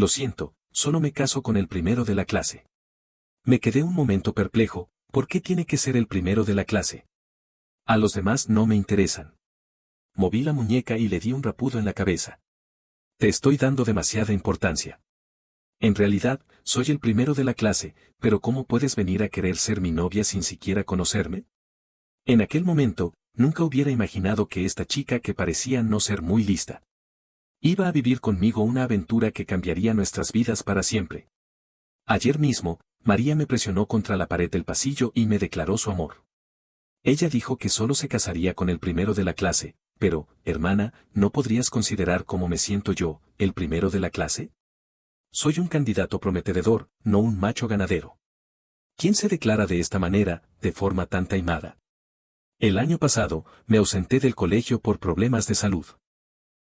Lo siento, solo me caso con el primero de la clase. Me quedé un momento perplejo, ¿por qué tiene que ser el primero de la clase? A los demás no me interesan. Moví la muñeca y le di un rapudo en la cabeza. Te estoy dando demasiada importancia. En realidad, soy el primero de la clase, pero ¿cómo puedes venir a querer ser mi novia sin siquiera conocerme? En aquel momento, nunca hubiera imaginado que esta chica que parecía no ser muy lista iba a vivir conmigo una aventura que cambiaría nuestras vidas para siempre. Ayer mismo, María me presionó contra la pared del pasillo y me declaró su amor. Ella dijo que solo se casaría con el primero de la clase, pero, hermana, ¿no podrías considerar cómo me siento yo, el primero de la clase? Soy un candidato prometedor, no un macho ganadero. ¿Quién se declara de esta manera, de forma tan taimada? El año pasado, me ausenté del colegio por problemas de salud.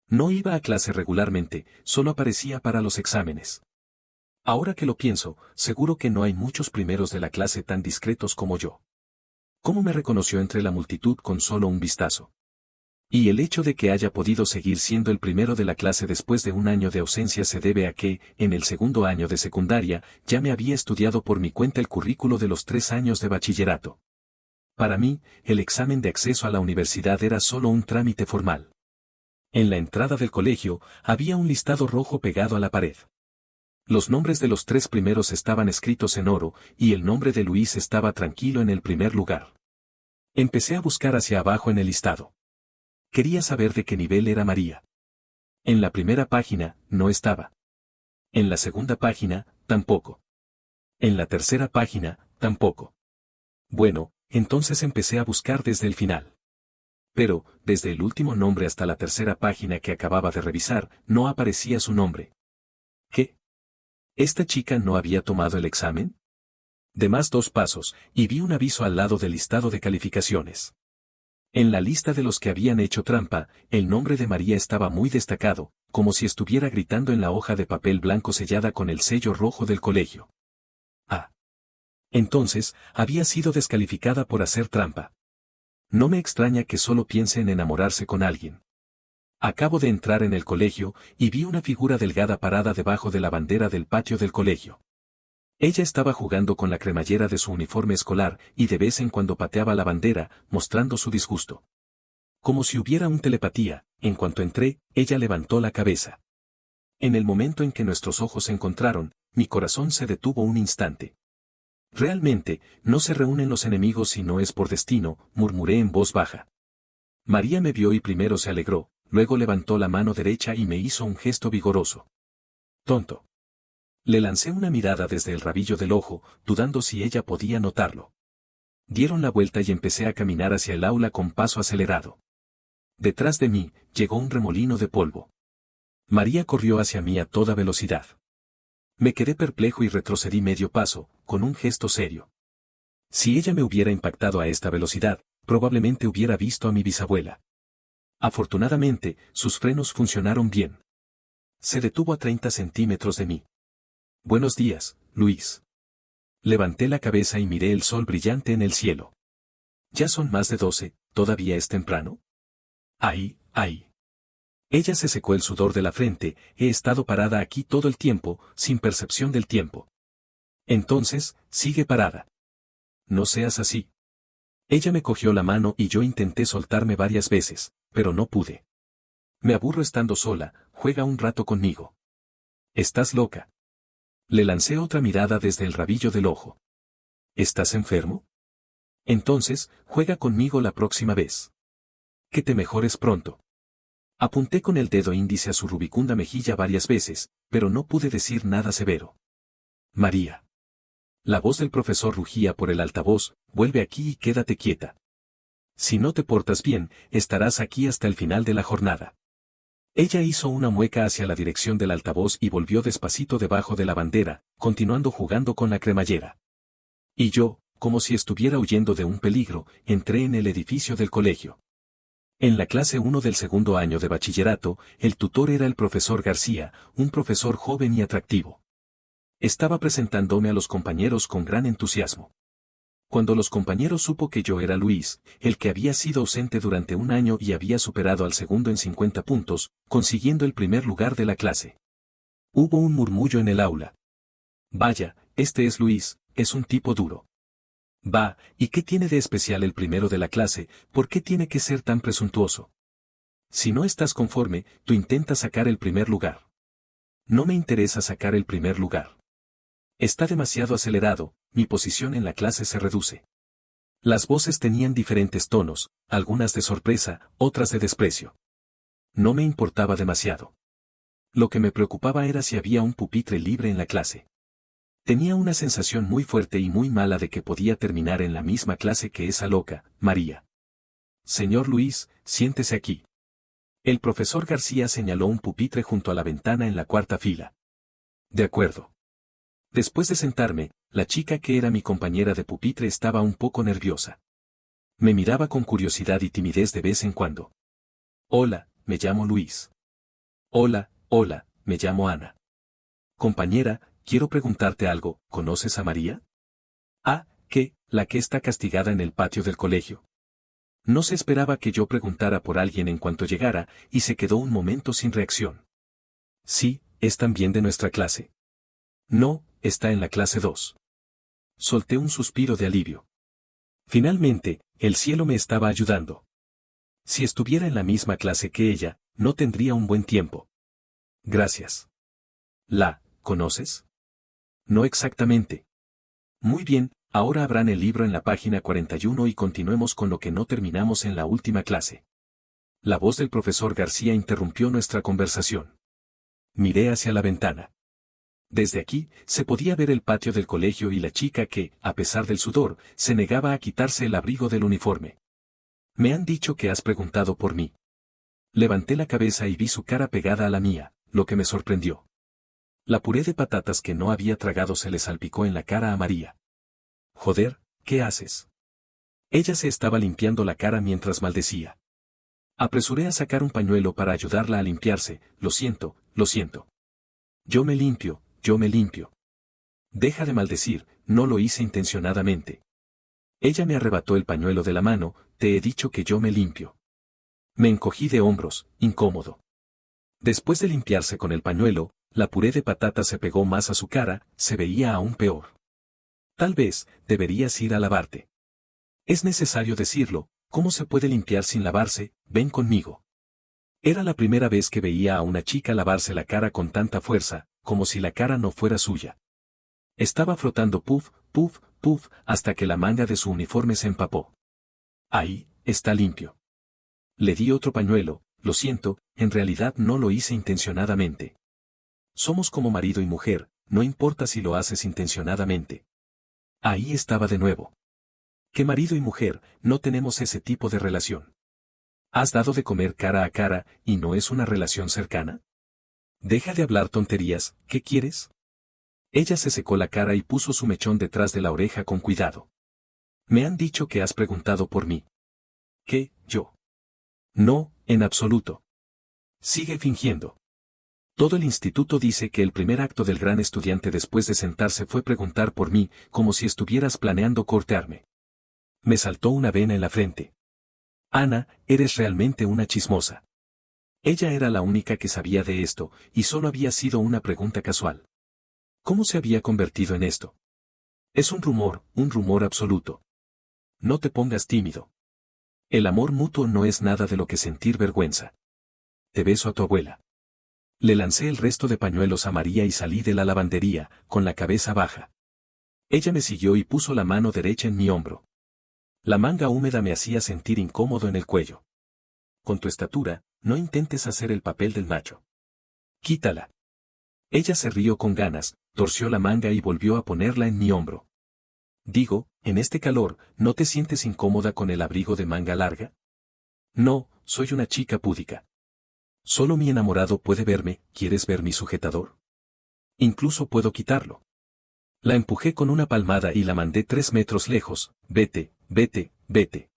No iba a clase regularmente, solo aparecía para los exámenes. Ahora que lo pienso, seguro que no hay muchos primeros de la clase tan discretos como yo. ¿Cómo me reconoció entre la multitud con solo un vistazo? Y el hecho de que haya podido seguir siendo el primero de la clase después de un año de ausencia se debe a que, en el segundo año de secundaria, ya me había estudiado por mi cuenta el currículo de los 3 años de bachillerato. Para mí, el examen de acceso a la universidad era solo un trámite formal. En la entrada del colegio, había un listado rojo pegado a la pared. Los nombres de los 3 primeros estaban escritos en oro, y el nombre de Luis estaba tranquilo en el primer lugar. Empecé a buscar hacia abajo en el listado. Quería saber de qué nivel era María. En la primera página, no estaba. En la segunda página, tampoco. En la tercera página, tampoco. Bueno, entonces empecé a buscar desde el final. Pero, desde el último nombre hasta la tercera página que acababa de revisar, no aparecía su nombre. ¿Qué? ¿Esta chica no había tomado el examen? De más 2 pasos, y vi un aviso al lado del listado de calificaciones. En la lista de los que habían hecho trampa, el nombre de María estaba muy destacado, como si estuviera gritando en la hoja de papel blanco sellada con el sello rojo del colegio. Ah. Entonces, había sido descalificada por hacer trampa. No me extraña que solo piense en enamorarse con alguien. Acabo de entrar en el colegio, y vi una figura delgada parada debajo de la bandera del patio del colegio. Ella estaba jugando con la cremallera de su uniforme escolar, y de vez en cuando pateaba la bandera, mostrando su disgusto. Como si hubiera un telepatía, en cuanto entré, ella levantó la cabeza. En el momento en que nuestros ojos se encontraron, mi corazón se detuvo un instante. Realmente, no se reúnen los enemigos si no es por destino, murmuré en voz baja. María me vio y primero se alegró, luego levantó la mano derecha y me hizo un gesto vigoroso. Tonto. Le lancé una mirada desde el rabillo del ojo, dudando si ella podía notarlo. Dieron la vuelta y empecé a caminar hacia el aula con paso acelerado. Detrás de mí, llegó un remolino de polvo. María corrió hacia mí a toda velocidad. Me quedé perplejo y retrocedí medio paso, con un gesto serio. Si ella me hubiera impactado a esta velocidad, probablemente hubiera visto a mi bisabuela. Afortunadamente, sus frenos funcionaron bien. Se detuvo a 30 centímetros de mí. Buenos días, Luis. Levanté la cabeza y miré el sol brillante en el cielo. Ya son más de 12, ¿todavía es temprano? ¡Ay, ay! Ella se secó el sudor de la frente, he estado parada aquí todo el tiempo, sin percepción del tiempo. Entonces, sigue parada. No seas así. Ella me cogió la mano y yo intenté soltarme varias veces, pero no pude. Me aburro estando sola, juega un rato conmigo. ¿Estás loca? Le lancé otra mirada desde el rabillo del ojo. ¿Estás enfermo? Entonces, juega conmigo la próxima vez. Que te mejores pronto. Apunté con el dedo índice a su rubicunda mejilla varias veces, pero no pude decir nada severo. María. La voz del profesor rugía por el altavoz, vuelve aquí y quédate quieta. Si no te portas bien, estarás aquí hasta el final de la jornada. Ella hizo una mueca hacia la dirección del altavoz y volvió despacito debajo de la bandera, continuando jugando con la cremallera. Y yo, como si estuviera huyendo de un peligro, entré en el edificio del colegio. En la clase 1 del segundo año de bachillerato, el tutor era el profesor García, un profesor joven y atractivo. Estaba presentándome a los compañeros con gran entusiasmo. Cuando los compañeros supo que yo era Luis, el que había sido ausente durante un año y había superado al segundo en 50 puntos, consiguiendo el primer lugar de la clase. Hubo un murmullo en el aula. Vaya, este es Luis, es un tipo duro. Va, ¿y qué tiene de especial el primero de la clase? ¿Por qué tiene que ser tan presuntuoso? Si no estás conforme, tú intentas sacar el primer lugar. No me interesa sacar el primer lugar. Está demasiado acelerado, mi posición en la clase se reduce. Las voces tenían diferentes tonos, algunas de sorpresa, otras de desprecio. No me importaba demasiado. Lo que me preocupaba era si había un pupitre libre en la clase. Tenía una sensación muy fuerte y muy mala de que podía terminar en la misma clase que esa loca, María. Señor Luis, siéntese aquí. El profesor García señaló un pupitre junto a la ventana en la cuarta fila. De acuerdo. Después de sentarme, la chica que era mi compañera de pupitre estaba un poco nerviosa. Me miraba con curiosidad y timidez de vez en cuando. Hola, me llamo Luis. Hola, me llamo Ana. Compañera, quiero preguntarte algo, ¿conoces a María? Ah, ¿qué? La que está castigada en el patio del colegio. No se esperaba que yo preguntara por alguien en cuanto llegara, y se quedó un momento sin reacción. Sí, es también de nuestra clase. No, está en la clase 2. Solté un suspiro de alivio. Finalmente, el cielo me estaba ayudando. Si estuviera en la misma clase que ella, no tendría un buen tiempo. Gracias. ¿La conoces? No exactamente. Muy bien, ahora abran el libro en la página 41 y continuemos con lo que no terminamos en la última clase. La voz del profesor García interrumpió nuestra conversación. Miré hacia la ventana. Desde aquí, se podía ver el patio del colegio y la chica que, a pesar del sudor, se negaba a quitarse el abrigo del uniforme. Me han dicho que has preguntado por mí. Levanté la cabeza y vi su cara pegada a la mía, lo que me sorprendió. La puré de patatas que no había tragado se le salpicó en la cara a María. Joder, ¿qué haces? Ella se estaba limpiando la cara mientras maldecía. Apresuré a sacar un pañuelo para ayudarla a limpiarse, lo siento, lo siento. Yo me limpio, yo me limpio. Deja de maldecir, no lo hice intencionadamente. Ella me arrebató el pañuelo de la mano, te he dicho que yo me limpio. Me encogí de hombros, incómodo. Después de limpiarse con el pañuelo, la puré de patata se pegó más a su cara, se veía aún peor. Tal vez, deberías ir a lavarte. Es necesario decirlo, ¿cómo se puede limpiar sin lavarse? Ven conmigo. Era la primera vez que veía a una chica lavarse la cara con tanta fuerza, como si la cara no fuera suya. Estaba frotando puff, puff, puff, hasta que la manga de su uniforme se empapó. Ahí, está limpio. Le di otro pañuelo, lo siento, en realidad no lo hice intencionadamente. Somos como marido y mujer, no importa si lo haces intencionadamente. Ahí estaba de nuevo. Que marido y mujer, no tenemos ese tipo de relación. ¿Has dado de comer cara a cara, y no es una relación cercana? Deja de hablar tonterías, ¿qué quieres? Ella se secó la cara y puso su mechón detrás de la oreja con cuidado. Me han dicho que has preguntado por mí. ¿Qué, yo? No, en absoluto. Sigue fingiendo. Todo el instituto dice que el primer acto del gran estudiante después de sentarse fue preguntar por mí, como si estuvieras planeando cortearme. Me saltó una vena en la frente. Ana, eres realmente una chismosa. Ella era la única que sabía de esto, y solo había sido una pregunta casual. ¿Cómo se había convertido en esto? Es un rumor absoluto. No te pongas tímido. El amor mutuo no es nada de lo que sentir vergüenza. Te beso a tu abuela. Le lancé el resto de pañuelos a María y salí de la lavandería, con la cabeza baja. Ella me siguió y puso la mano derecha en mi hombro. La manga húmeda me hacía sentir incómodo en el cuello. Con tu estatura, no intentes hacer el papel del macho. Quítala. Ella se rió con ganas, torció la manga y volvió a ponerla en mi hombro. Digo, en este calor, ¿no te sientes incómoda con el abrigo de manga larga? No, soy una chica púdica. Solo mi enamorado puede verme, ¿quieres ver mi sujetador? Incluso puedo quitarlo. La empujé con una palmada y la mandé 3 metros lejos, vete, vete, vete.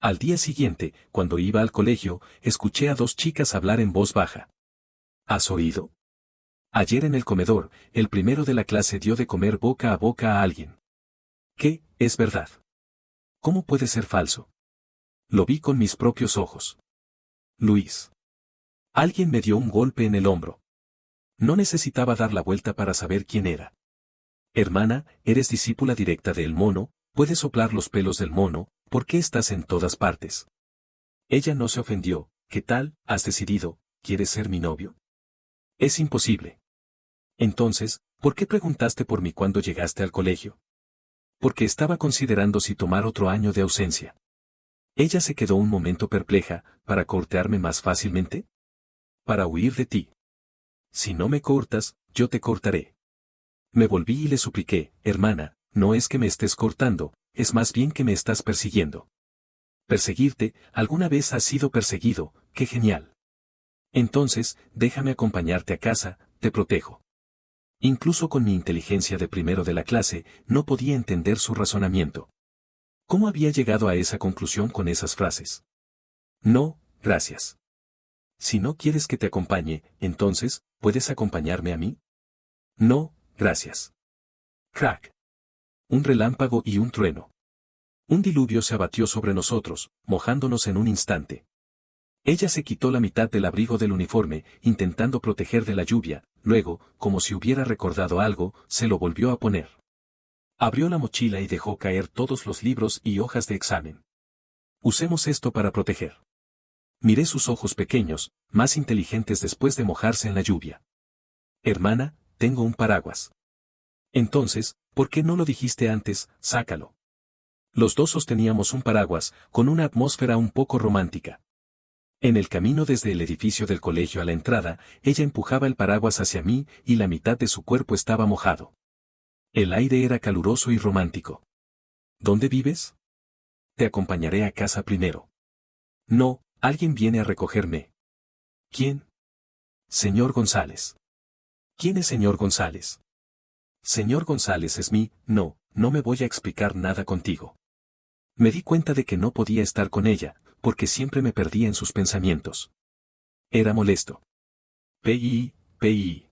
Al día siguiente, cuando iba al colegio, escuché a 2 chicas hablar en voz baja. ¿Has oído? Ayer en el comedor, el primero de la clase dio de comer boca a boca a alguien. ¿Qué? Es verdad. ¿Cómo puede ser falso? Lo vi con mis propios ojos. Luis. Alguien me dio un golpe en el hombro. No necesitaba dar la vuelta para saber quién era. Hermana, eres discípula directa de El Mono, puedes soplar los pelos del mono, ¿por qué estás en todas partes? Ella no se ofendió. ¿Qué tal? ¿Has decidido? ¿Quieres ser mi novio? Es imposible. Entonces, ¿por qué preguntaste por mí cuando llegaste al colegio? Porque estaba considerando si tomar otro año de ausencia. Ella se quedó un momento perpleja. ¿Para cortearme más fácilmente? Para huir de ti. Si no me cortas, yo te cortaré. Me volví y le supliqué, hermana, no es que me estés cortando, es más bien que me estás persiguiendo. Perseguirte, alguna vez has sido perseguido, qué genial. Entonces, déjame acompañarte a casa, te protejo. Incluso con mi inteligencia de primero de la clase, no podía entender su razonamiento. ¿Cómo había llegado a esa conclusión con esas frases? No, gracias. Si no quieres que te acompañe, entonces, ¿puedes acompañarme a mí? No, gracias. Crack. Un relámpago y un trueno. Un diluvio se abatió sobre nosotros, mojándonos en un instante. Ella se quitó la mitad del abrigo del uniforme, intentando proteger de la lluvia, luego, como si hubiera recordado algo, se lo volvió a poner. Abrió la mochila y dejó caer todos los libros y hojas de examen. Usemos esto para proteger. Miré sus ojos pequeños, más inteligentes después de mojarse en la lluvia. Hermana, tengo un paraguas. Entonces, ¿por qué no lo dijiste antes? Sácalo. Los dos sosteníamos un paraguas, con una atmósfera un poco romántica. En el camino desde el edificio del colegio a la entrada, ella empujaba el paraguas hacia mí y la mitad de su cuerpo estaba mojado. El aire era caluroso y romántico. ¿Dónde vives? Te acompañaré a casa primero. No, alguien viene a recogerme. ¿Quién? Señor González. ¿Quién es señor González? Señor González es no me voy a explicar nada contigo. Me di cuenta de que no podía estar con ella, porque siempre me perdía en sus pensamientos. Era molesto. P.I.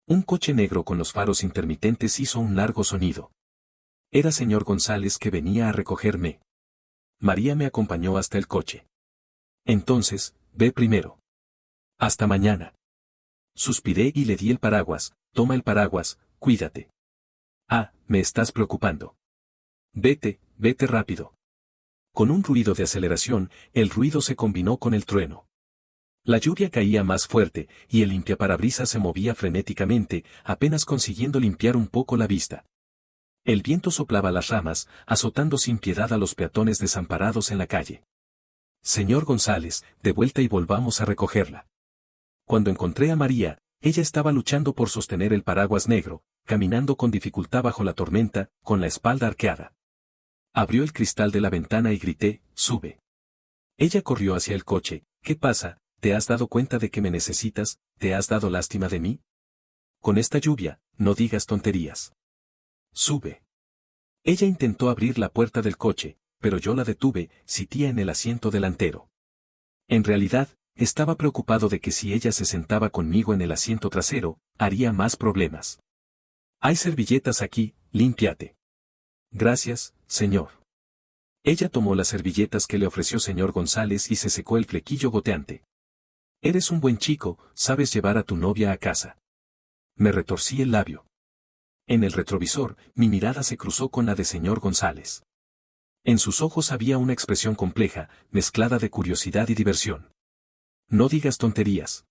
Un coche negro con los faros intermitentes hizo un largo sonido. Era señor González que venía a recogerme. María me acompañó hasta el coche. Entonces, ve primero. Hasta mañana. Suspiré y le di el paraguas. Toma el paraguas, cuídate. Ah, me estás preocupando. Vete rápido. Con un ruido de aceleración, el ruido se combinó con el trueno. La lluvia caía más fuerte, y el limpiaparabrisas se movía frenéticamente, apenas consiguiendo limpiar un poco la vista. El viento soplaba las ramas, azotando sin piedad a los peatones desamparados en la calle. Señor González, de vuelta y volvamos a recogerla. Cuando encontré a María, ella estaba luchando por sostener el paraguas negro, caminando con dificultad bajo la tormenta, con la espalda arqueada. Abrió el cristal de la ventana y grité, sube. Ella corrió hacia el coche. ¿Qué pasa? ¿Te has dado cuenta de que me necesitas? ¿Te has dado lástima de mí? Con esta lluvia, no digas tonterías. Sube. Ella intentó abrir la puerta del coche, pero yo la detuve, sitía en el asiento delantero. En realidad, estaba preocupado de que si ella se sentaba conmigo en el asiento trasero, haría más problemas. Hay servilletas aquí, límpiate. Gracias, señor. Ella tomó las servilletas que le ofreció señor González y se secó el flequillo goteante. Eres un buen chico, sabes llevar a tu novia a casa. Me retorcí el labio. En el retrovisor, mi mirada se cruzó con la de señor González. En sus ojos había una expresión compleja, mezclada de curiosidad y diversión. No digas tonterías.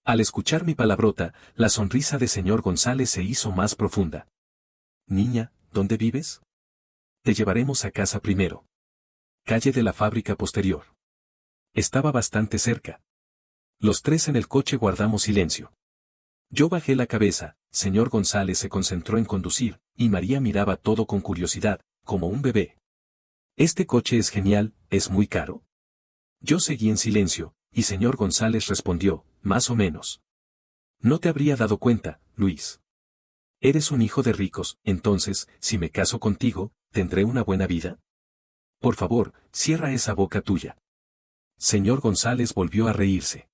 Al escuchar mi palabrota, la sonrisa de señor González se hizo más profunda. Niña, ¿dónde vives? Te llevaremos a casa primero. Calle de la fábrica posterior. Estaba bastante cerca. Los tres en el coche guardamos silencio. Yo bajé la cabeza, señor González se concentró en conducir, y María miraba todo con curiosidad, como un bebé. Este coche es genial, ¿es muy caro? Yo seguí en silencio, y señor González respondió, más o menos. No te habría dado cuenta, Luis. Eres un hijo de ricos, entonces, si me caso contigo, ¿tendré una buena vida? Por favor, cierra esa boca tuya. Señor González volvió a reírse.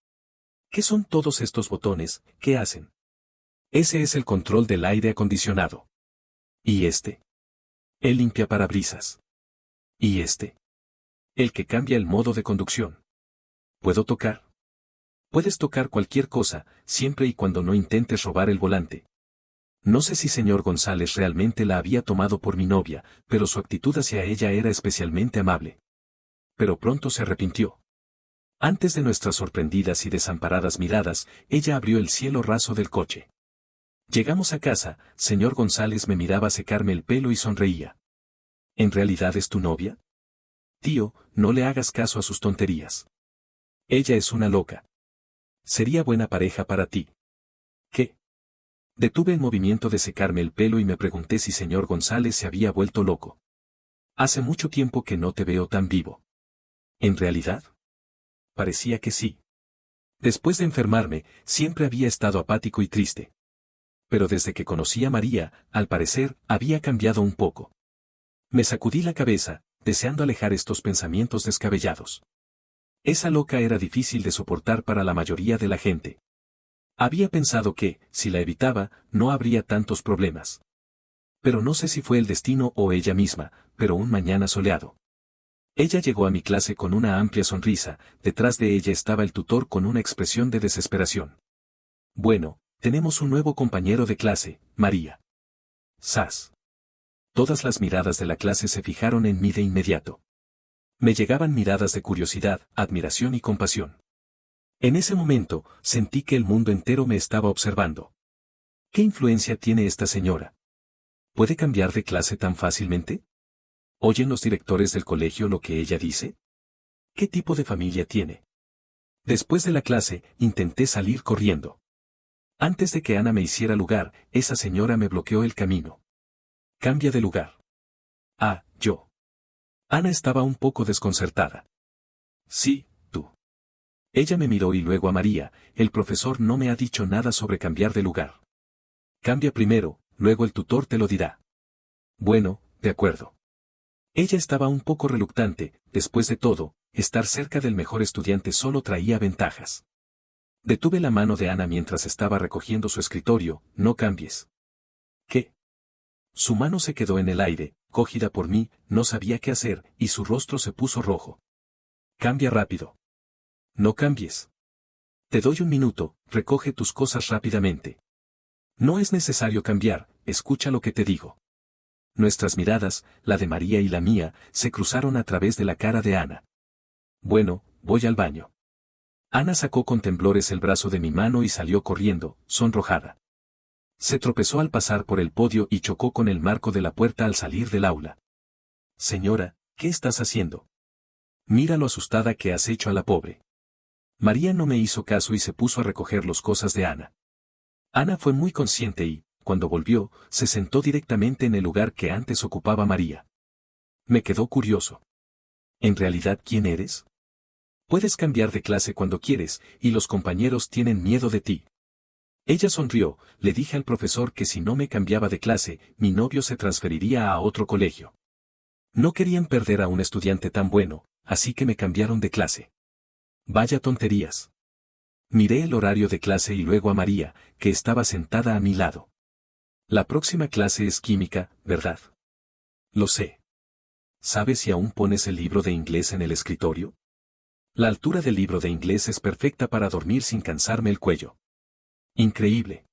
¿Qué son todos estos botones? ¿Qué hacen? Ese es el control del aire acondicionado. ¿Y este? El limpiaparabrisas. ¿Y este? El que cambia el modo de conducción. ¿Puedo tocar? Puedes tocar cualquier cosa, siempre y cuando no intentes robar el volante. No sé si señor González realmente la había tomado por mi novia, pero su actitud hacia ella era especialmente amable. Pero pronto se arrepintió. Antes de nuestras sorprendidas y desamparadas miradas, ella abrió el cielo raso del coche. Llegamos a casa, señor González me miraba secarme el pelo y sonreía. ¿En realidad es tu novia? Tío, no le hagas caso a sus tonterías. Ella es una loca. Sería buena pareja para ti. ¿Qué? Detuve el movimiento de secarme el pelo y me pregunté si señor González se había vuelto loco. Hace mucho tiempo que no te veo tan vivo. ¿En realidad? Parecía que sí. Después de enfermarme, siempre había estado apático y triste. Pero desde que conocí a María, al parecer, había cambiado un poco. Me sacudí la cabeza, deseando alejar estos pensamientos descabellados. Esa loca era difícil de soportar para la mayoría de la gente. Había pensado que, si la evitaba, no habría tantos problemas. Pero no sé si fue el destino o ella misma, pero un mañana soleado. Ella llegó a mi clase con una amplia sonrisa, detrás de ella estaba el tutor con una expresión de desesperación. Bueno, tenemos un nuevo compañero de clase, María. ¡Sas! Todas las miradas de la clase se fijaron en mí de inmediato. Me llegaban miradas de curiosidad, admiración y compasión. En ese momento, sentí que el mundo entero me estaba observando. ¿Qué influencia tiene esta señora? ¿Puede cambiar de clase tan fácilmente? ¿Oyen los directores del colegio lo que ella dice? ¿Qué tipo de familia tiene? Después de la clase, intenté salir corriendo. Antes de que Ana me hiciera lugar, esa señora me bloqueó el camino. Cambia de lugar. Ah, yo. Ana estaba un poco desconcertada. Sí, tú. Ella me miró y luego a María, el profesor no me ha dicho nada sobre cambiar de lugar. Cambia primero, luego el tutor te lo dirá. Bueno, de acuerdo. Ella estaba un poco reluctante, después de todo, estar cerca del mejor estudiante solo traía ventajas. Detuve la mano de Ana mientras estaba recogiendo su escritorio, no cambies. ¿Qué? Su mano se quedó en el aire, cogida por mí, no sabía qué hacer, y su rostro se puso rojo. Cambia rápido. No cambies. Te doy un minuto, recoge tus cosas rápidamente. No es necesario cambiar, escucha lo que te digo. Nuestras miradas, la de María y la mía, se cruzaron a través de la cara de Ana. Bueno, voy al baño. Ana sacó con temblores el brazo de mi mano y salió corriendo, sonrojada. Se tropezó al pasar por el podio y chocó con el marco de la puerta al salir del aula. Señora, ¿qué estás haciendo? Mira lo asustada que has hecho a la pobre. María no me hizo caso y se puso a recoger las cosas de Ana. Ana fue muy consciente y, cuando volvió, se sentó directamente en el lugar que antes ocupaba María. Me quedó curioso. ¿En realidad quién eres? Puedes cambiar de clase cuando quieres, y los compañeros tienen miedo de ti. Ella sonrió, le dije al profesor que si no me cambiaba de clase, mi novio se transferiría a otro colegio. No querían perder a un estudiante tan bueno, así que me cambiaron de clase. Vaya tonterías. Miré el horario de clase y luego a María, que estaba sentada a mi lado. La próxima clase es química, ¿verdad? Lo sé. ¿Sabes si aún pones el libro de inglés en el escritorio? La altura del libro de inglés es perfecta para dormir sin cansarme el cuello. Increíble.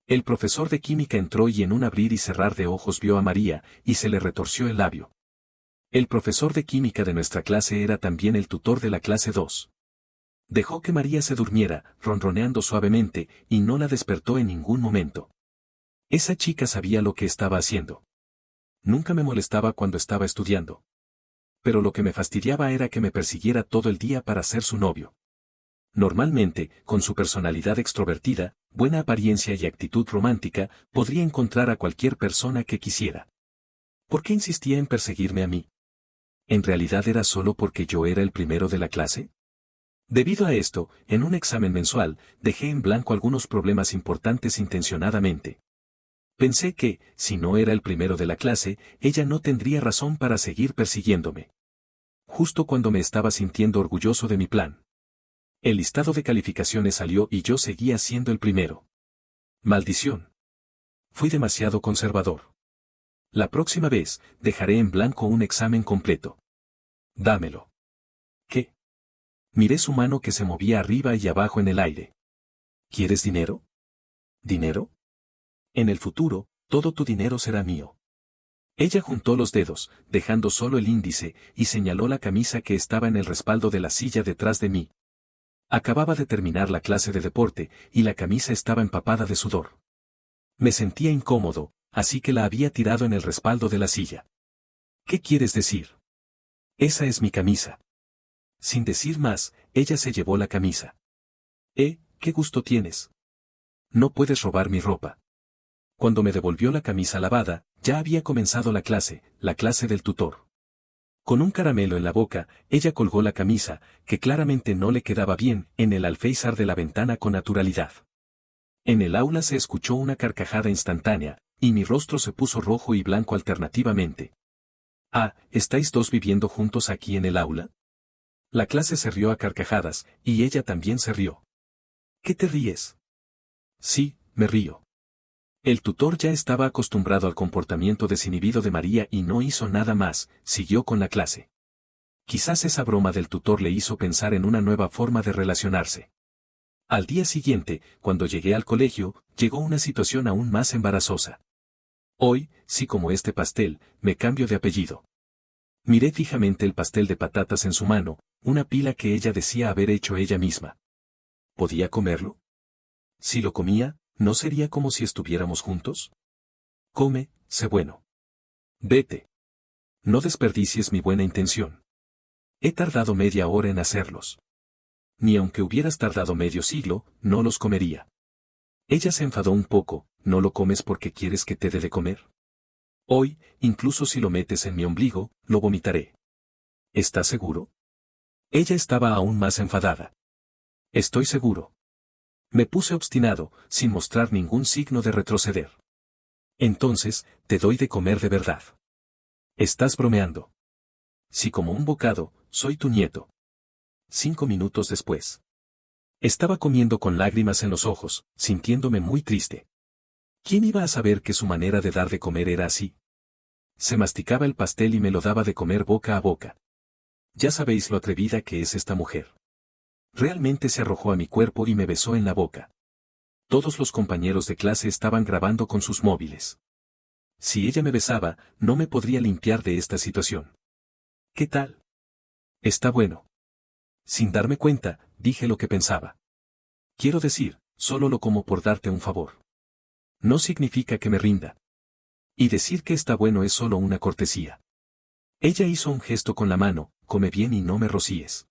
El profesor de química entró y en un abrir y cerrar de ojos vio a María, y se le retorció el labio. El profesor de química de nuestra clase era también el tutor de la clase 2. Dejó que María se durmiera, ronroneando suavemente, y no la despertó en ningún momento. Esa chica sabía lo que estaba haciendo. Nunca me molestaba cuando estaba estudiando. Pero lo que me fastidiaba era que me persiguiera todo el día para ser su novio. Normalmente, con su personalidad extrovertida, buena apariencia y actitud romántica, podría encontrar a cualquier persona que quisiera. ¿Por qué insistía en perseguirme a mí? ¿En realidad era solo porque yo era el primero de la clase? Debido a esto, en un examen mensual, dejé en blanco algunos problemas importantes intencionadamente. Pensé que, si no era el primero de la clase, ella no tendría razón para seguir persiguiéndome. Justo cuando me estaba sintiendo orgulloso de mi plan. El listado de calificaciones salió y yo seguía siendo el primero. Maldición. Fui demasiado conservador. La próxima vez, dejaré en blanco un examen completo. Dámelo. ¿Qué? Miré su mano que se movía arriba y abajo en el aire. ¿Quieres dinero? ¿Dinero? En el futuro, todo tu dinero será mío. Ella juntó los dedos, dejando solo el índice, y señaló la camisa que estaba en el respaldo de la silla detrás de mí. Acababa de terminar la clase de deporte, y la camisa estaba empapada de sudor. Me sentía incómodo, así que la había tirado en el respaldo de la silla. ¿Qué quieres decir? Esa es mi camisa. Sin decir más, ella se llevó la camisa. ¿Qué gusto tienes? No puedes robar mi ropa. Cuando me devolvió la camisa lavada, ya había comenzado la clase del tutor. Con un caramelo en la boca, ella colgó la camisa, que claramente no le quedaba bien, en el alféizar de la ventana con naturalidad. En el aula se escuchó una carcajada instantánea, y mi rostro se puso rojo y blanco alternativamente. ¿Estáis dos viviendo juntos aquí en el aula? La clase se rió a carcajadas, y ella también se rió. ¿Qué te ríes? Sí, me río. El tutor ya estaba acostumbrado al comportamiento desinhibido de María y no hizo nada más, siguió con la clase. Quizás esa broma del tutor le hizo pensar en una nueva forma de relacionarse. Al día siguiente, cuando llegué al colegio, llegó una situación aún más embarazosa. Hoy, sí como este pastel, me cambio de apellido. Miré fijamente el pastel de patatas en su mano, una pila que ella decía haber hecho ella misma. ¿Podía comerlo? Si lo comía, ¿no sería como si estuviéramos juntos? Come, sé bueno. Vete. No desperdicies mi buena intención. He tardado media hora en hacerlos. Ni aunque hubieras tardado medio siglo, no los comería. Ella se enfadó un poco. ¿No lo comes porque quieres que te dé de comer? Hoy, incluso si lo metes en mi ombligo, lo vomitaré. ¿Estás seguro? Ella estaba aún más enfadada. Estoy seguro. Me puse obstinado, sin mostrar ningún signo de retroceder. Entonces, te doy de comer de verdad. Estás bromeando. Si como un bocado, soy tu nieto. 5 minutos después. Estaba comiendo con lágrimas en los ojos, sintiéndome muy triste. ¿Quién iba a saber que su manera de dar de comer era así? Se masticaba el pastel y me lo daba de comer boca a boca. Ya sabéis lo atrevida que es esta mujer. Realmente se arrojó a mi cuerpo y me besó en la boca. Todos los compañeros de clase estaban grabando con sus móviles. Si ella me besaba, no me podría limpiar de esta situación. ¿Qué tal? Está bueno. Sin darme cuenta, dije lo que pensaba. Quiero decir, solo lo como por darte un favor. No significa que me rinda. Y decir que está bueno es solo una cortesía. Ella hizo un gesto con la mano, come bien y no me rocíes.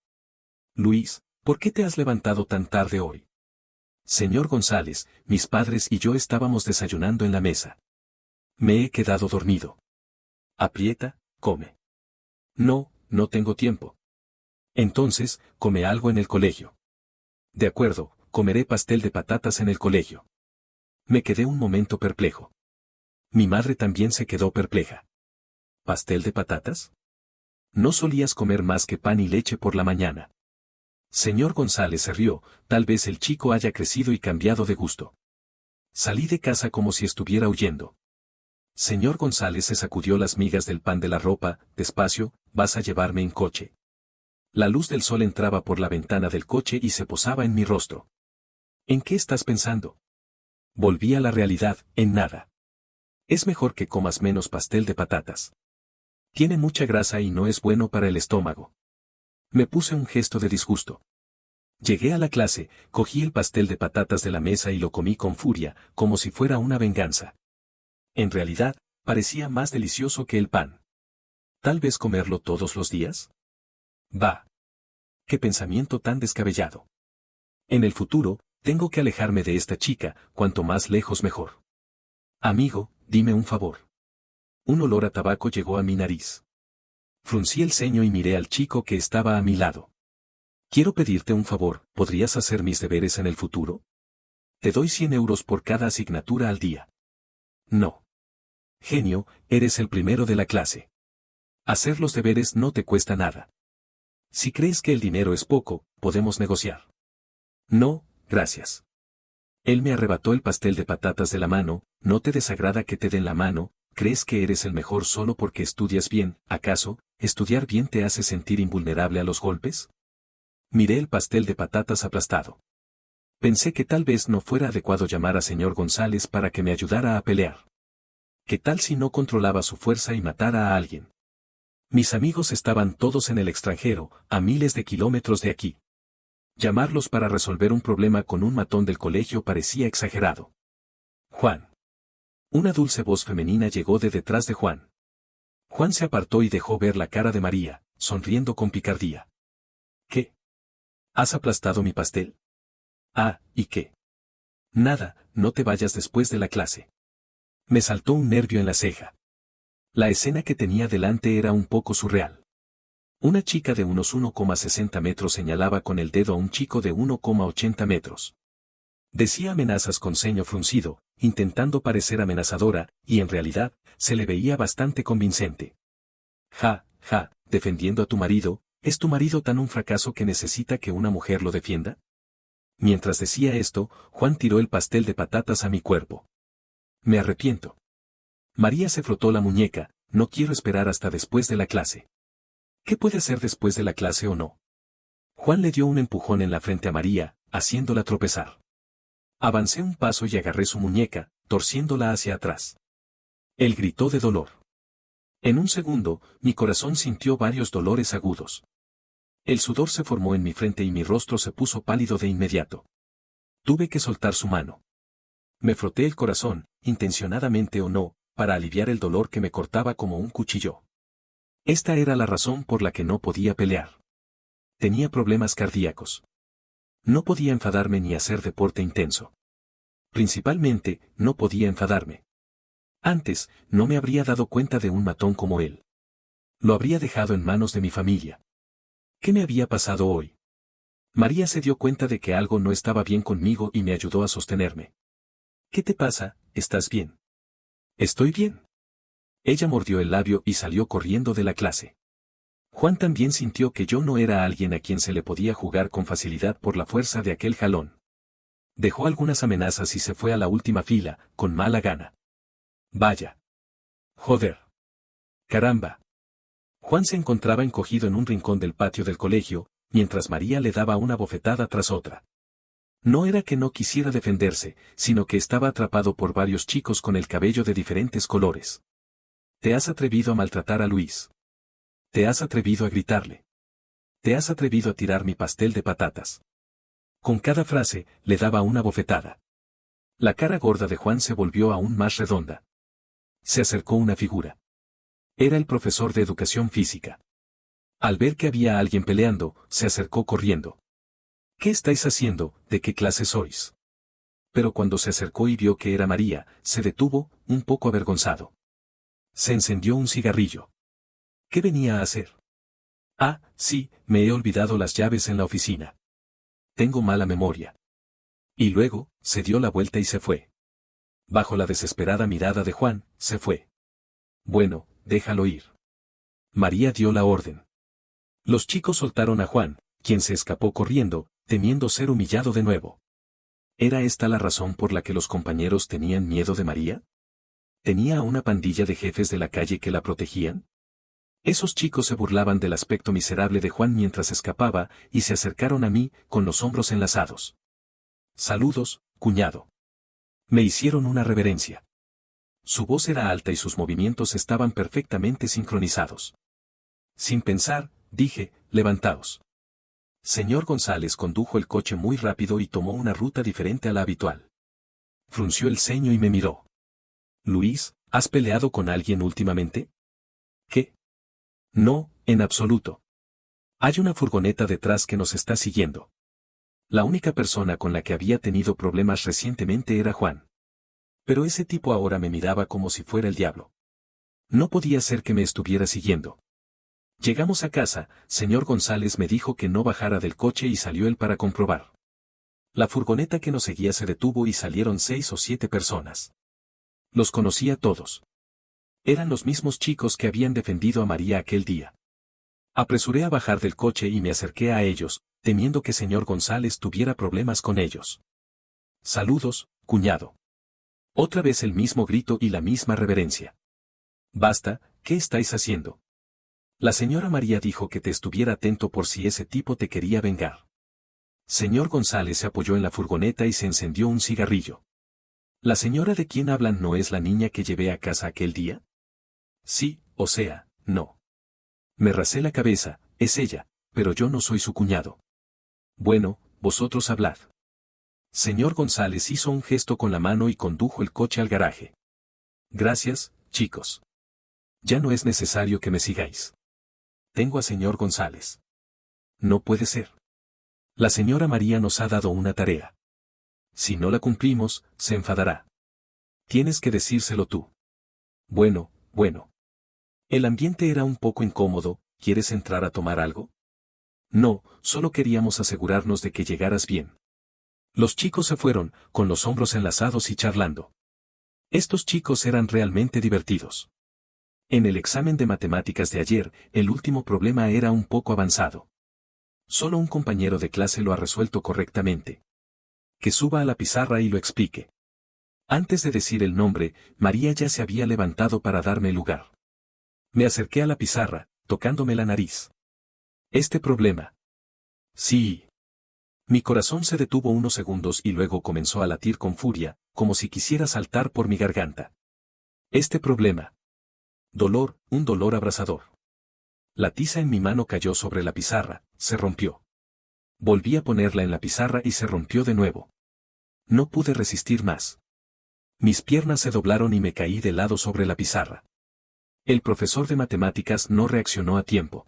Luis, ¿por qué te has levantado tan tarde hoy? Señor González, mis padres y yo estábamos desayunando en la mesa. Me he quedado dormido. Aprieta, come. No, no tengo tiempo. Entonces, come algo en el colegio. De acuerdo, comeré pastel de patatas en el colegio. Me quedé un momento perplejo. Mi madre también se quedó perpleja. ¿Pastel de patatas? No solías comer más que pan y leche por la mañana. Señor González se rió, tal vez el chico haya crecido y cambiado de gusto. Salí de casa como si estuviera huyendo. Señor González se sacudió las migas del pan de la ropa, despacio, vas a llevarme en coche. La luz del sol entraba por la ventana del coche y se posaba en mi rostro. ¿En qué estás pensando? Volví a la realidad, en nada. Es mejor que comas menos pastel de patatas. Tiene mucha grasa y no es bueno para el estómago. Me puse un gesto de disgusto. Llegué a la clase, cogí el pastel de patatas de la mesa y lo comí con furia, como si fuera una venganza. En realidad, parecía más delicioso que el pan. ¿Tal vez comerlo todos los días? Bah. Qué pensamiento tan descabellado. En el futuro, tengo que alejarme de esta chica, cuanto más lejos mejor. Amigo, dime un favor. Un olor a tabaco llegó a mi nariz. Fruncí el ceño y miré al chico que estaba a mi lado. Quiero pedirte un favor, ¿podrías hacer mis deberes en el futuro? Te doy 100 euros por cada asignatura al día. No. Genio, eres el primero de la clase. Hacer los deberes no te cuesta nada. Si crees que el dinero es poco, podemos negociar. No, gracias. Él me arrebató el pastel de patatas de la mano. ¿No te desagrada que te den la mano? ¿Crees que eres el mejor solo porque estudias bien? ¿Acaso, estudiar bien te hace sentir invulnerable a los golpes? Miré el pastel de patatas aplastado. Pensé que tal vez no fuera adecuado llamar a señor González para que me ayudara a pelear. ¿Qué tal si no controlaba su fuerza y matara a alguien? Mis amigos estaban todos en el extranjero, a miles de kilómetros de aquí. Llamarlos para resolver un problema con un matón del colegio parecía exagerado. Juan. Una dulce voz femenina llegó de detrás de Juan. Juan se apartó y dejó ver la cara de María, sonriendo con picardía. ¿Qué? ¿Has aplastado mi pastel? Ah, ¿y qué? Nada, no te vayas después de la clase. Me saltó un nervio en la ceja. La escena que tenía delante era un poco surreal. Una chica de unos 1,60 metros señalaba con el dedo a un chico de 1,80 metros. Decía amenazas con ceño fruncido, intentando parecer amenazadora, y en realidad, se le veía bastante convincente. Ja, ja, defendiendo a tu marido, ¿es tu marido tan un fracaso que necesita que una mujer lo defienda? Mientras decía esto, Juan tiró el pastel de patatas a mi cuerpo. Me arrepiento. María se frotó la muñeca, no quiero esperar hasta después de la clase. ¿Qué puede hacer después de la clase o no? Juan le dio un empujón en la frente a María, haciéndola tropezar. Avancé un paso y agarré su muñeca, torciéndola hacia atrás. Él gritó de dolor. En un segundo, mi corazón sintió varios dolores agudos. El sudor se formó en mi frente y mi rostro se puso pálido de inmediato. Tuve que soltar su mano. Me froté el corazón, intencionadamente o no, para aliviar el dolor que me cortaba como un cuchillo. Esta era la razón por la que no podía pelear. Tenía problemas cardíacos. No podía enfadarme ni hacer deporte intenso. Principalmente, no podía enfadarme. Antes, no me habría dado cuenta de un matón como él. Lo habría dejado en manos de mi familia. ¿Qué me había pasado hoy? María se dio cuenta de que algo no estaba bien conmigo y me ayudó a sostenerme. ¿Qué te pasa? ¿Estás bien? Estoy bien. Ella mordió el labio y salió corriendo de la clase. Juan también sintió que yo no era alguien a quien se le podía jugar con facilidad por la fuerza de aquel jalón. Dejó algunas amenazas y se fue a la última fila, con mala gana. Vaya. Joder. Caramba. Juan se encontraba encogido en un rincón del patio del colegio, mientras María le daba una bofetada tras otra. No era que no quisiera defenderse, sino que estaba atrapado por varios chicos con el cabello de diferentes colores. ¿Te has atrevido a maltratar a Luis? ¿Te has atrevido a gritarle? ¿Te has atrevido a tirar mi pastel de patatas? Con cada frase, le daba una bofetada. La cara gorda de Juan se volvió aún más redonda. Se acercó una figura. Era el profesor de educación física. Al ver que había alguien peleando, se acercó corriendo. ¿Qué estáis haciendo? ¿De qué clase sois? Pero cuando se acercó y vio que era María, se detuvo, un poco avergonzado. Se encendió un cigarrillo. ¿Qué venía a hacer? Ah, sí, me he olvidado las llaves en la oficina. Tengo mala memoria. Y luego, se dio la vuelta y se fue. Bajo la desesperada mirada de Juan, se fue. Bueno, déjalo ir. María dio la orden. Los chicos soltaron a Juan, quien se escapó corriendo, temiendo ser humillado de nuevo. ¿Era esta la razón por la que los compañeros tenían miedo de María? ¿Tenía a una pandilla de jefes de la calle que la protegían? Esos chicos se burlaban del aspecto miserable de Juan mientras escapaba, y se acercaron a mí, con los hombros enlazados. Saludos, cuñado. Me hicieron una reverencia. Su voz era alta y sus movimientos estaban perfectamente sincronizados. Sin pensar, dije, levantaos. Señor González condujo el coche muy rápido y tomó una ruta diferente a la habitual. Frunció el ceño y me miró. Luis, ¿has peleado con alguien últimamente? ¿Qué? No, en absoluto. Hay una furgoneta detrás que nos está siguiendo. La única persona con la que había tenido problemas recientemente era Juan. Pero ese tipo ahora me miraba como si fuera el diablo. No podía ser que me estuviera siguiendo. Llegamos a casa, señor González me dijo que no bajara del coche y salió él para comprobar. La furgoneta que nos seguía se detuvo y salieron 6 o 7 personas. Los conocía todos. Eran los mismos chicos que habían defendido a María aquel día. Apresuré a bajar del coche y me acerqué a ellos, temiendo que señor González tuviera problemas con ellos. Saludos, cuñado. Otra vez el mismo grito y la misma reverencia. Basta, ¿qué estáis haciendo? La señora María dijo que te estuviera atento por si ese tipo te quería vengar. Señor González se apoyó en la furgoneta y se encendió un cigarrillo. ¿La señora de quien hablan no es la niña que llevé a casa aquel día? Sí, o sea, no. Me rasé la cabeza, es ella, pero yo no soy su cuñado. Bueno, vosotros hablad. Señor González hizo un gesto con la mano y condujo el coche al garaje. Gracias, chicos. Ya no es necesario que me sigáis. Tengo a señor González. No puede ser. La señora María nos ha dado una tarea. Si no la cumplimos, se enfadará. Tienes que decírselo tú. Bueno, bueno. El ambiente era un poco incómodo. ¿Quieres entrar a tomar algo? No, solo queríamos asegurarnos de que llegaras bien. Los chicos se fueron, con los hombros enlazados y charlando. Estos chicos eran realmente divertidos. En el examen de matemáticas de ayer, el último problema era un poco avanzado. Solo un compañero de clase lo ha resuelto correctamente. Que suba a la pizarra y lo explique. Antes de decir el nombre, María ya se había levantado para darme el lugar. Me acerqué a la pizarra, tocándome la nariz. Este problema. Sí. Mi corazón se detuvo unos segundos y luego comenzó a latir con furia, como si quisiera saltar por mi garganta. Este problema. Dolor, un dolor abrasador. La tiza en mi mano cayó sobre la pizarra, se rompió. Volví a ponerla en la pizarra y se rompió de nuevo. No pude resistir más. Mis piernas se doblaron y me caí de lado sobre la pizarra. El profesor de matemáticas no reaccionó a tiempo.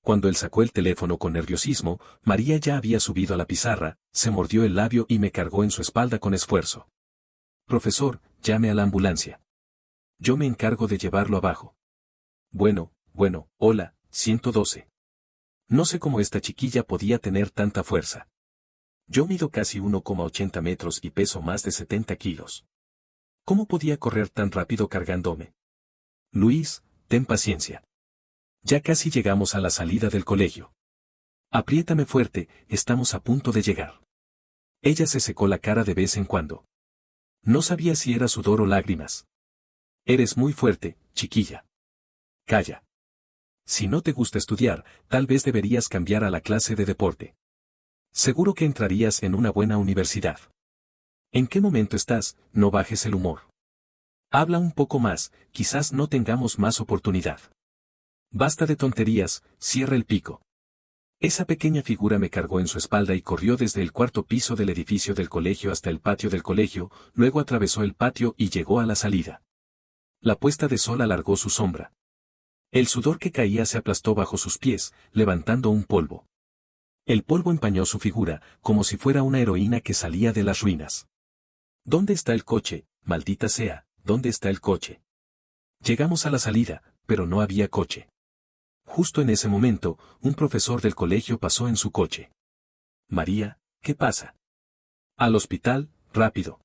Cuando él sacó el teléfono con nerviosismo, María ya había subido a la pizarra, se mordió el labio y me cargó en su espalda con esfuerzo. Profesor, llame a la ambulancia. Yo me encargo de llevarlo abajo. Bueno, hola, 112. No sé cómo esta chiquilla podía tener tanta fuerza. Yo mido casi 1,80 metros y peso más de 70 kilos. ¿Cómo podía correr tan rápido cargándome? Luis, ten paciencia. Ya casi llegamos a la salida del colegio. Apriétame fuerte, estamos a punto de llegar. Ella se secó la cara de vez en cuando. No sabía si era sudor o lágrimas. Eres muy fuerte, chiquilla. Calla. Si no te gusta estudiar, tal vez deberías cambiar a la clase de deporte. Seguro que entrarías en una buena universidad. ¿En qué momento estás? No bajes el humor. Habla un poco más, quizás no tengamos más oportunidad. Basta de tonterías, cierra el pico. Esa pequeña figura me cargó en su espalda y corrió desde el cuarto piso del edificio del colegio hasta el patio del colegio, luego atravesó el patio y llegó a la salida. La puesta de sol alargó su sombra. El sudor que caía se aplastó bajo sus pies, levantando un polvo. El polvo empañó su figura, como si fuera una heroína que salía de las ruinas. ¿Dónde está el coche, maldita sea, dónde está el coche? Llegamos a la salida, pero no había coche. Justo en ese momento, un profesor del colegio pasó en su coche. María, ¿qué pasa? Al hospital, rápido.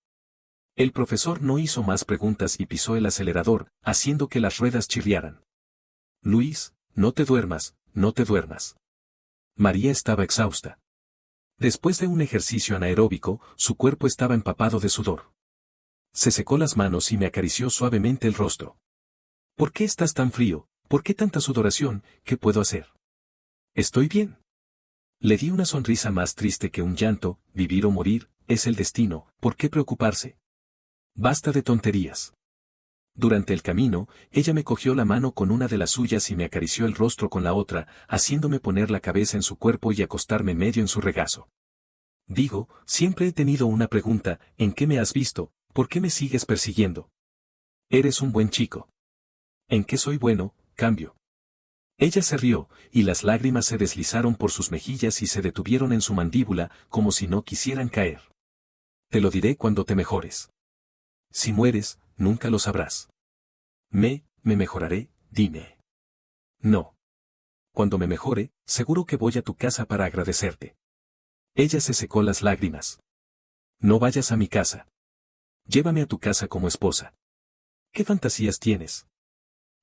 El profesor no hizo más preguntas y pisó el acelerador, haciendo que las ruedas chirriaran. Luis, no te duermas, no te duermas. María estaba exhausta. Después de un ejercicio anaeróbico, su cuerpo estaba empapado de sudor. Se secó las manos y me acarició suavemente el rostro. ¿Por qué estás tan frío? ¿Por qué tanta sudoración? ¿Qué puedo hacer? Estoy bien. Le di una sonrisa más triste que un llanto, vivir o morir, es el destino, ¿por qué preocuparse? Basta de tonterías. Durante el camino, ella me cogió la mano con una de las suyas y me acarició el rostro con la otra, haciéndome poner la cabeza en su cuerpo y acostarme medio en su regazo. Digo, siempre he tenido una pregunta, ¿en qué me has visto? ¿Por qué me sigues persiguiendo? Eres un buen chico. ¿En qué soy bueno? Cambio. Ella se rió, y las lágrimas se deslizaron por sus mejillas y se detuvieron en su mandíbula, como si no quisieran caer. Te lo diré cuando te mejores. Si mueres, nunca lo sabrás. Me mejoraré, dime. No. Cuando me mejore, seguro que voy a tu casa para agradecerte. Ella se secó las lágrimas. No vayas a mi casa. Llévame a tu casa como esposa. ¿Qué fantasías tienes?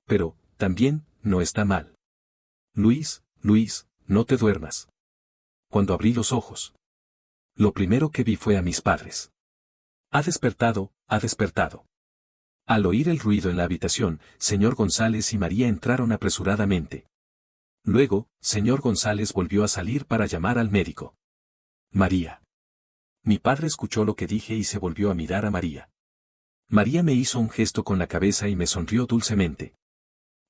Pero, también, no está mal. Luis, no te duermas. Cuando abrí los ojos, lo primero que vi fue a mis padres. Ha despertado, ha despertado. Al oír el ruido en la habitación, señor González y María entraron apresuradamente. Luego, señor González volvió a salir para llamar al médico. María. Mi padre escuchó lo que dije y se volvió a mirar a María. María me hizo un gesto con la cabeza y me sonrió dulcemente.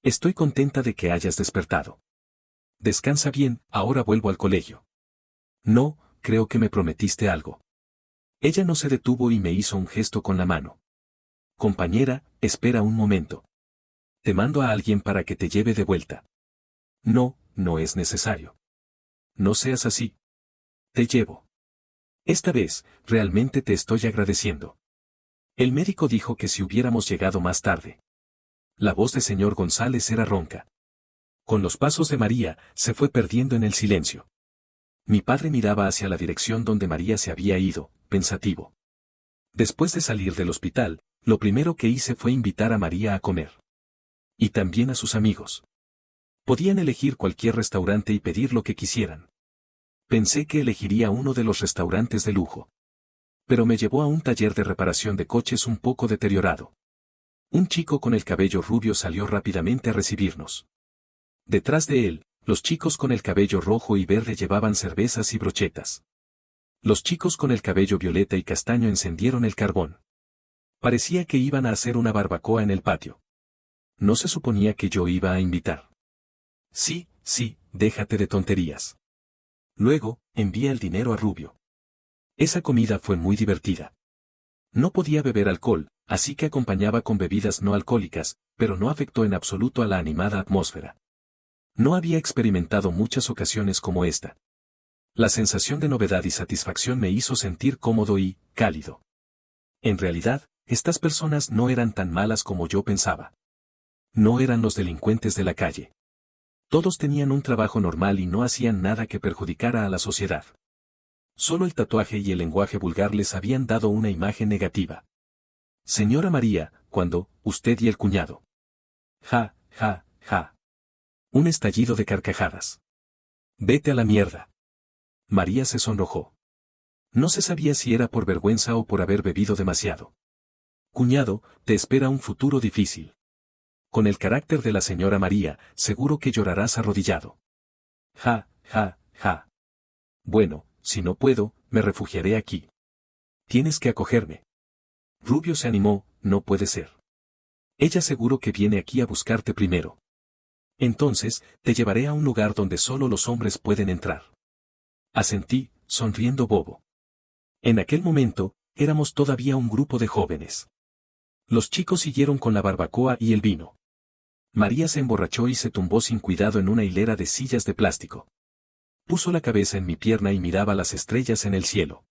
Estoy contenta de que hayas despertado. Descansa bien, ahora vuelvo al colegio. No, creo que me prometiste algo. Ella no se detuvo y me hizo un gesto con la mano. Compañera, espera un momento. Te mando a alguien para que te lleve de vuelta. No, no es necesario. No seas así. Te llevo. Esta vez, realmente te estoy agradeciendo. El médico dijo que si hubiéramos llegado más tarde. La voz de señor González era ronca. Con los pasos de María, se fue perdiendo en el silencio. Mi padre miraba hacia la dirección donde María se había ido, pensativo. Después de salir del hospital, lo primero que hice fue invitar a María a comer. Y también a sus amigos. Podían elegir cualquier restaurante y pedir lo que quisieran. Pensé que elegiría uno de los restaurantes de lujo. Pero me llevó a un taller de reparación de coches un poco deteriorado. Un chico con el cabello rubio salió rápidamente a recibirnos. Detrás de él, los chicos con el cabello rojo y verde llevaban cervezas y brochetas. Los chicos con el cabello violeta y castaño encendieron el carbón. Parecía que iban a hacer una barbacoa en el patio. No se suponía que yo iba a invitar. Sí, sí, déjate de tonterías. Luego, envía el dinero a Rubio. Esa comida fue muy divertida. No podía beber alcohol, así que acompañaba con bebidas no alcohólicas, pero no afectó en absoluto a la animada atmósfera. No había experimentado muchas ocasiones como esta. La sensación de novedad y satisfacción me hizo sentir cómodo y cálido. En realidad, estas personas no eran tan malas como yo pensaba. No eran los delincuentes de la calle. Todos tenían un trabajo normal y no hacían nada que perjudicara a la sociedad. Solo el tatuaje y el lenguaje vulgar les habían dado una imagen negativa. Señora María, cuando, usted y el cuñado. Ja, ja, ja. Un estallido de carcajadas. Vete a la mierda. María se sonrojó. No se sabía si era por vergüenza o por haber bebido demasiado. Cuñado, te espera un futuro difícil. Con el carácter de la señora María, seguro que llorarás arrodillado. Ja, ja, ja. Bueno, si no puedo, me refugiaré aquí. Tienes que acogerme. Rubio se animó, no puede ser. Ella seguro que viene aquí a buscarte primero. Entonces, te llevaré a un lugar donde solo los hombres pueden entrar. Asentí, sonriendo bobo. En aquel momento, éramos todavía un grupo de jóvenes. Los chicos siguieron con la barbacoa y el vino. María se emborrachó y se tumbó sin cuidado en una hilera de sillas de plástico. Puso la cabeza en mi pierna y miraba las estrellas en el cielo.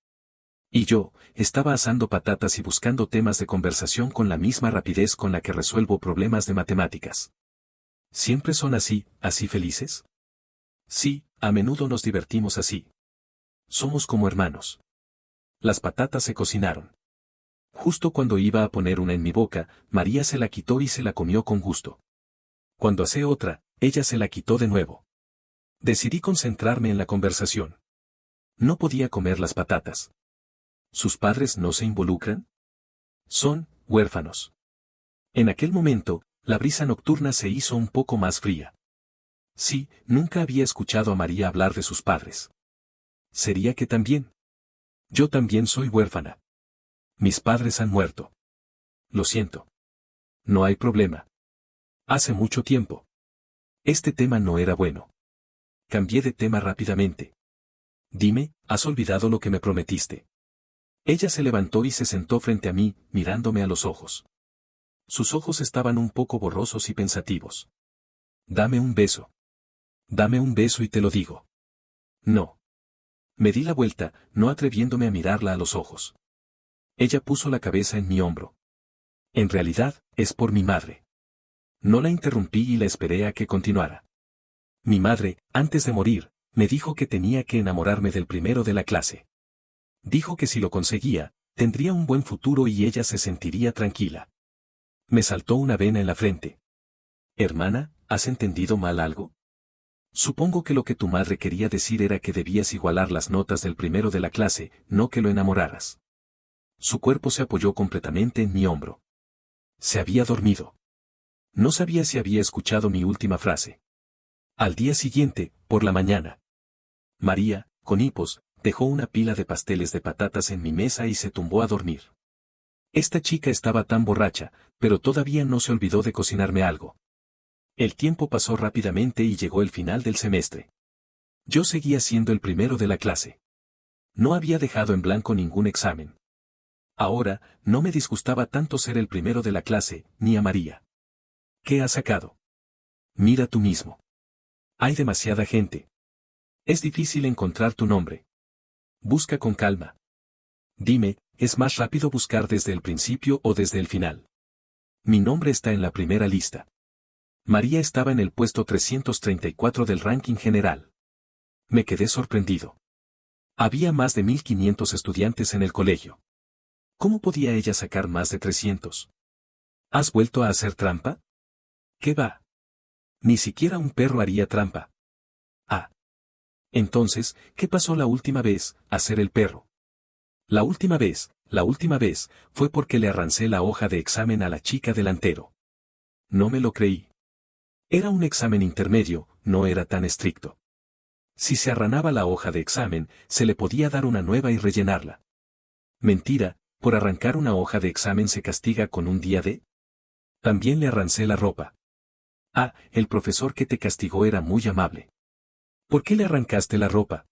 Y yo, estaba asando patatas y buscando temas de conversación con la misma rapidez con la que resuelvo problemas de matemáticas. ¿Siempre son así, así felices? Sí, a menudo nos divertimos así. Somos como hermanos. Las patatas se cocinaron. Justo cuando iba a poner una en mi boca, María se la quitó y se la comió con gusto. Cuando asé otra, ella se la quitó de nuevo. Decidí concentrarme en la conversación. No podía comer las patatas. ¿Sus padres no se involucran? Son huérfanos. En aquel momento, la brisa nocturna se hizo un poco más fría. Sí, nunca había escuchado a María hablar de sus padres. ¿Sería que también? Yo también soy huérfana. Mis padres han muerto. Lo siento. No hay problema. Hace mucho tiempo. Este tema no era bueno. Cambié de tema rápidamente. Dime, ¿has olvidado lo que me prometiste? Ella se levantó y se sentó frente a mí, mirándome a los ojos. Sus ojos estaban un poco borrosos y pensativos. Dame un beso. Dame un beso y te lo digo. No. Me di la vuelta, no atreviéndome a mirarla a los ojos. Ella puso la cabeza en mi hombro. En realidad, es por mi madre. No la interrumpí y la esperé a que continuara. Mi madre, antes de morir, me dijo que tenía que enamorarme del primero de la clase. Dijo que si lo conseguía, tendría un buen futuro y ella se sentiría tranquila. Me saltó una vena en la frente. Hermana, ¿has entendido mal algo? Supongo que lo que tu madre quería decir era que debías igualar las notas del primero de la clase, no que lo enamoraras. Su cuerpo se apoyó completamente en mi hombro. Se había dormido. No sabía si había escuchado mi última frase. Al día siguiente, por la mañana, María, con hipos, dejó una pila de pasteles de patatas en mi mesa y se tumbó a dormir. Esta chica estaba tan borracha, pero todavía no se olvidó de cocinarme algo. El tiempo pasó rápidamente y llegó el final del semestre. Yo seguía siendo el primero de la clase. No había dejado en blanco ningún examen. Ahora, no me disgustaba tanto ser el primero de la clase, ni a María. ¿Qué has sacado? Mira tú mismo. Hay demasiada gente. Es difícil encontrar tu nombre. Busca con calma. Dime, ¿es más rápido buscar desde el principio o desde el final? Mi nombre está en la primera lista. María estaba en el puesto 334 del ranking general. Me quedé sorprendido. Había más de 1500 estudiantes en el colegio. ¿Cómo podía ella sacar más de 300? ¿Has vuelto a hacer trampa? ¿Qué va? Ni siquiera un perro haría trampa. Ah. Entonces, ¿qué pasó la última vez, hacer el perro? La última vez, fue porque le arrancé la hoja de examen a la chica delantero. No me lo creí. Era un examen intermedio, no era tan estricto. Si se arranaba la hoja de examen, se le podía dar una nueva y rellenarla. Mentira, por arrancar una hoja de examen se castiga con un día de... También le arrancé la ropa. Ah, el profesor que te castigó era muy amable. ¿Por qué le arrancaste la ropa?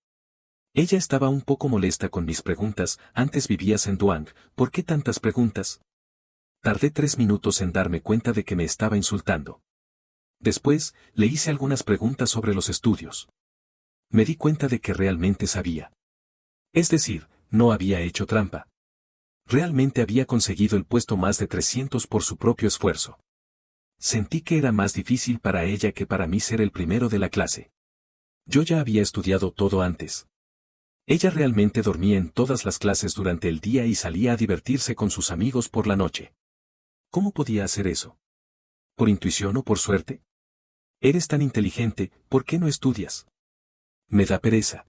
Ella estaba un poco molesta con mis preguntas. Antes vivías en Duang, ¿por qué tantas preguntas? Tardé 3 minutos en darme cuenta de que me estaba insultando. Después, le hice algunas preguntas sobre los estudios. Me di cuenta de que realmente sabía. Es decir, no había hecho trampa. Realmente había conseguido el puesto más de 300 por su propio esfuerzo. Sentí que era más difícil para ella que para mí ser el primero de la clase. Yo ya había estudiado todo antes. Ella realmente dormía en todas las clases durante el día y salía a divertirse con sus amigos por la noche. ¿Cómo podía hacer eso? ¿Por intuición o por suerte? Eres tan inteligente, ¿por qué no estudias? Me da pereza.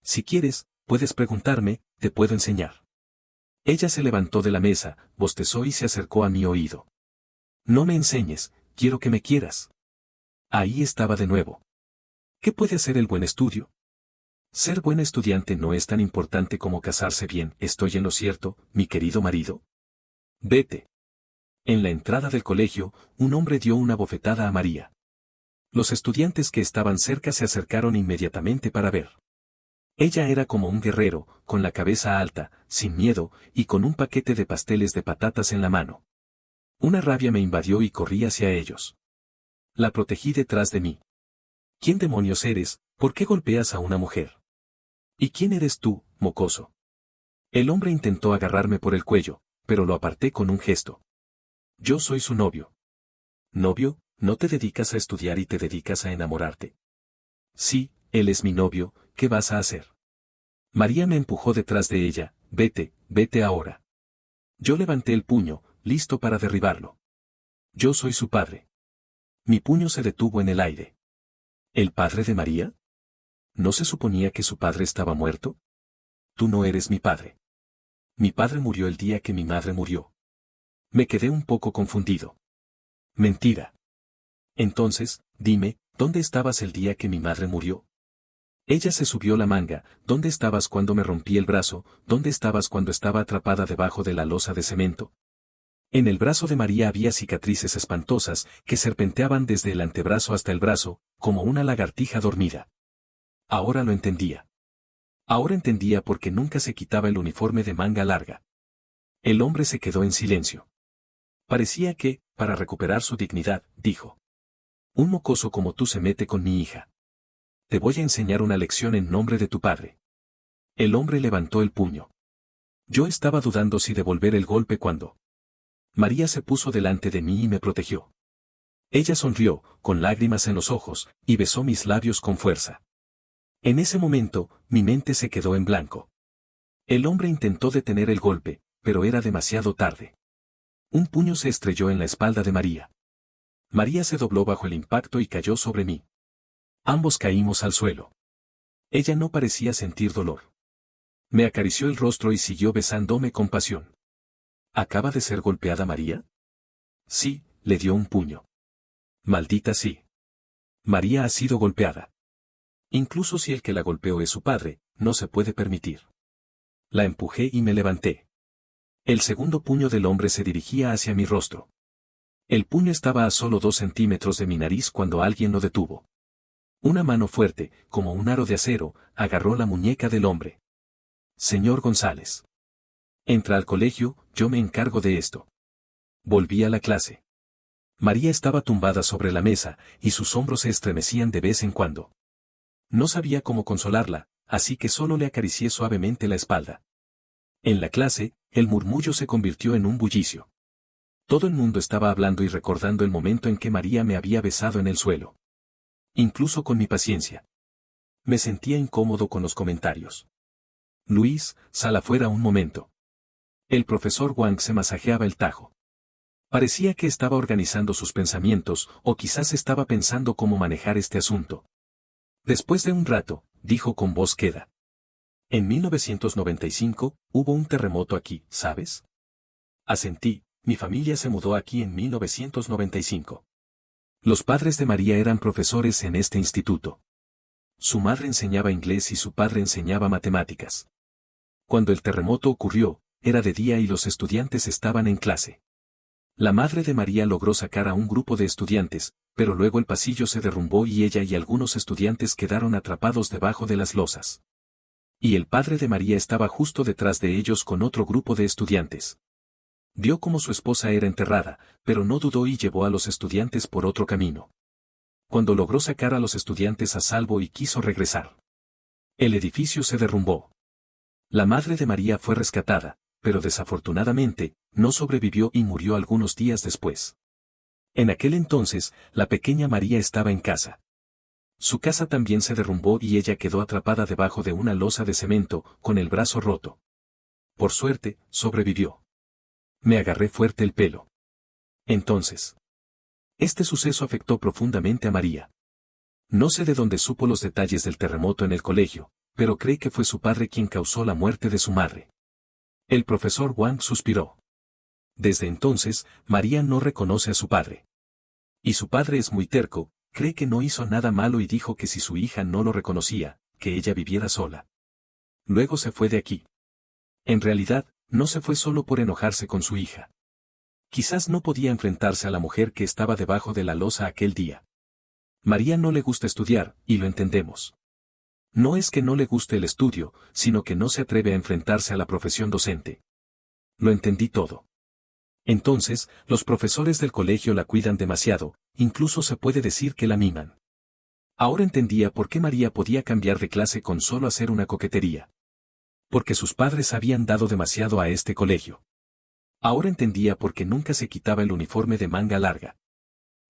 Si quieres, puedes preguntarme, te puedo enseñar. Ella se levantó de la mesa, bostezó y se acercó a mi oído. No me enseñes, quiero que me quieras. Ahí estaba de nuevo. ¿Qué puede hacer el buen estudio? Ser buen estudiante no es tan importante como casarse bien. ¿Estoy en lo cierto, mi querido marido? Vete. En la entrada del colegio, un hombre dio una bofetada a María. Los estudiantes que estaban cerca se acercaron inmediatamente para ver. Ella era como un guerrero, con la cabeza alta, sin miedo, y con un paquete de pasteles de patatas en la mano. Una rabia me invadió y corrí hacia ellos. La protegí detrás de mí. ¿Quién demonios eres? ¿Por qué golpeas a una mujer? ¿Y quién eres tú, mocoso? El hombre intentó agarrarme por el cuello, pero lo aparté con un gesto. Yo soy su novio. ¿Novio? ¿No te dedicas a estudiar y te dedicas a enamorarte? Sí, él es mi novio, ¿qué vas a hacer? María me empujó detrás de ella. Vete, vete ahora. Yo levanté el puño, listo para derribarlo. Yo soy su padre. Mi puño se detuvo en el aire. ¿El padre de María? ¿No se suponía que su padre estaba muerto? Tú no eres mi padre. Mi padre murió el día que mi madre murió. Me quedé un poco confundido. Mentira. Entonces, dime, ¿dónde estabas el día que mi madre murió? Ella se subió la manga. ¿Dónde estabas cuando me rompí el brazo? ¿Dónde estabas cuando estaba atrapada debajo de la losa de cemento? En el brazo de María había cicatrices espantosas que serpenteaban desde el antebrazo hasta el brazo, como una lagartija dormida. Ahora lo entendía. Ahora entendía por qué nunca se quitaba el uniforme de manga larga. El hombre se quedó en silencio. Parecía que, para recuperar su dignidad, dijo: un mocoso como tú se mete con mi hija. Te voy a enseñar una lección en nombre de tu padre. El hombre levantó el puño. Yo estaba dudando si devolver el golpe cuando María se puso delante de mí y me protegió. Ella sonrió, con lágrimas en los ojos, y besó mis labios con fuerza. En ese momento, mi mente se quedó en blanco. El hombre intentó detener el golpe, pero era demasiado tarde. Un puño se estrelló en la espalda de María. María se dobló bajo el impacto y cayó sobre mí. Ambos caímos al suelo. Ella no parecía sentir dolor. Me acarició el rostro y siguió besándome con pasión. ¿Acaba de ser golpeada María? Sí, le dio un puño. Maldita sí. María ha sido golpeada. Incluso si el que la golpeó es su padre, no se puede permitir. La empujé y me levanté. El segundo puño del hombre se dirigía hacia mi rostro. El puño estaba a solo 2 centímetros de mi nariz cuando alguien lo detuvo. Una mano fuerte, como un aro de acero, agarró la muñeca del hombre. Señor González. Entra al colegio, yo me encargo de esto. Volví a la clase. María estaba tumbada sobre la mesa, y sus hombros se estremecían de vez en cuando. No sabía cómo consolarla, así que solo le acaricié suavemente la espalda. En la clase, el murmullo se convirtió en un bullicio. Todo el mundo estaba hablando y recordando el momento en que María me había besado en el suelo. Incluso con mi paciencia. Me sentía incómodo con los comentarios. Luis, sal afuera un momento. El profesor Wang se masajeaba el tajo. Parecía que estaba organizando sus pensamientos, o quizás estaba pensando cómo manejar este asunto. Después de un rato, dijo con voz queda. En 1995, hubo un terremoto aquí, ¿sabes? Asentí, mi familia se mudó aquí en 1995. Los padres de María eran profesores en este instituto. Su madre enseñaba inglés y su padre enseñaba matemáticas. Cuando el terremoto ocurrió, era de día y los estudiantes estaban en clase. La madre de María logró sacar a un grupo de estudiantes, pero luego el pasillo se derrumbó y ella y algunos estudiantes quedaron atrapados debajo de las losas. Y el padre de María estaba justo detrás de ellos con otro grupo de estudiantes. Vio cómo su esposa era enterrada, pero no dudó y llevó a los estudiantes por otro camino. Cuando logró sacar a los estudiantes a salvo y quiso regresar, el edificio se derrumbó. La madre de María fue rescatada, pero desafortunadamente, no sobrevivió y murió algunos días después. En aquel entonces, la pequeña María estaba en casa. Su casa también se derrumbó y ella quedó atrapada debajo de una losa de cemento, con el brazo roto. Por suerte, sobrevivió. Me agarré fuerte el pelo. Entonces, este suceso afectó profundamente a María. No sé de dónde supo los detalles del terremoto en el colegio, pero cree que fue su padre quien causó la muerte de su madre. El profesor Wang suspiró. Desde entonces, María no reconoce a su padre. Y su padre es muy terco, cree que no hizo nada malo y dijo que si su hija no lo reconocía, que ella viviera sola. Luego se fue de aquí. En realidad, no se fue solo por enojarse con su hija. Quizás no podía enfrentarse a la mujer que estaba debajo de la losa aquel día. María no le gusta estudiar, y lo entendemos. No es que no le guste el estudio, sino que no se atreve a enfrentarse a la profesión docente. Lo entendí todo. Entonces, los profesores del colegio la cuidan demasiado, incluso se puede decir que la miman. Ahora entendía por qué María podía cambiar de clase con solo hacer una coquetería. Porque sus padres habían dado demasiado a este colegio. Ahora entendía por qué nunca se quitaba el uniforme de manga larga.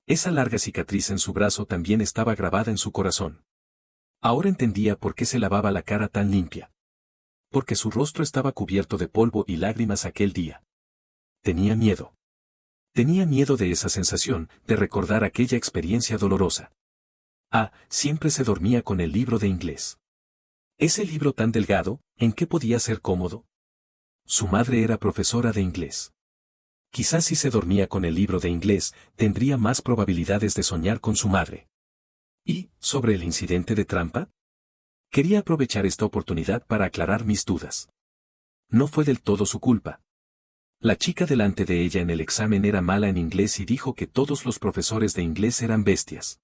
Esa larga cicatriz en su brazo también estaba grabada en su corazón. Ahora entendía por qué se lavaba la cara tan limpia. Porque su rostro estaba cubierto de polvo y lágrimas aquel día. Tenía miedo. Tenía miedo de esa sensación, de recordar aquella experiencia dolorosa. Siempre se dormía con el libro de inglés. Ese libro tan delgado, ¿en qué podía ser cómodo? Su madre era profesora de inglés. Quizás si se dormía con el libro de inglés, tendría más probabilidades de soñar con su madre. ¿Y, sobre el incidente de trampa? Quería aprovechar esta oportunidad para aclarar mis dudas. No fue del todo su culpa. La chica delante de ella en el examen era mala en inglés y dijo que todos los profesores de inglés eran bestias.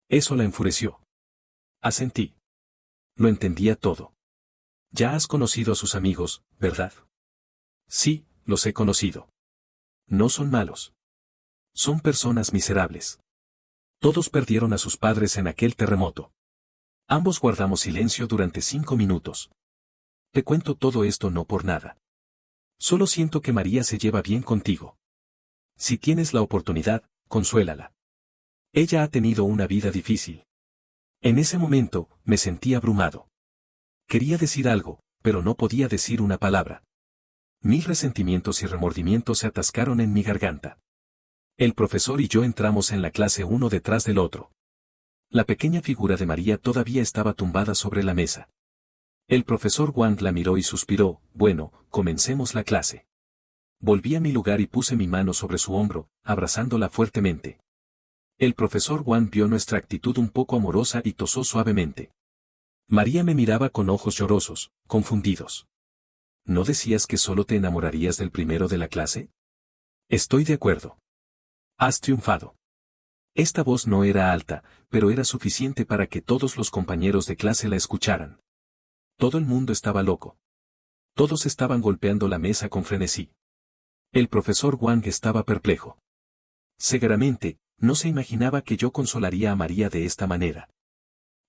Eso la enfureció. Asentí. Lo entendía todo. Ya has conocido a sus amigos, ¿verdad? Sí, los he conocido. No son malos. Son personas miserables. Todos perdieron a sus padres en aquel terremoto. Ambos guardamos silencio durante 5 minutos. Te cuento todo esto no por nada. Solo siento que María se lleva bien contigo. Si tienes la oportunidad, consuélala. Ella ha tenido una vida difícil. En ese momento, me sentí abrumado. Quería decir algo, pero no podía decir una palabra. Mis resentimientos y remordimientos se atascaron en mi garganta. El profesor y yo entramos en la clase uno detrás del otro. La pequeña figura de María todavía estaba tumbada sobre la mesa. El profesor Wang la miró y suspiró, bueno, comencemos la clase. Volví a mi lugar y puse mi mano sobre su hombro, abrazándola fuertemente. El profesor Wang vio nuestra actitud un poco amorosa y tosó suavemente. María me miraba con ojos llorosos, confundidos. ¿No decías que solo te enamorarías del primero de la clase? Estoy de acuerdo. Has triunfado. Esta voz no era alta, pero era suficiente para que todos los compañeros de clase la escucharan. Todo el mundo estaba loco. Todos estaban golpeando la mesa con frenesí. El profesor Wang estaba perplejo. Seguramente, no se imaginaba que yo consolaría a María de esta manera.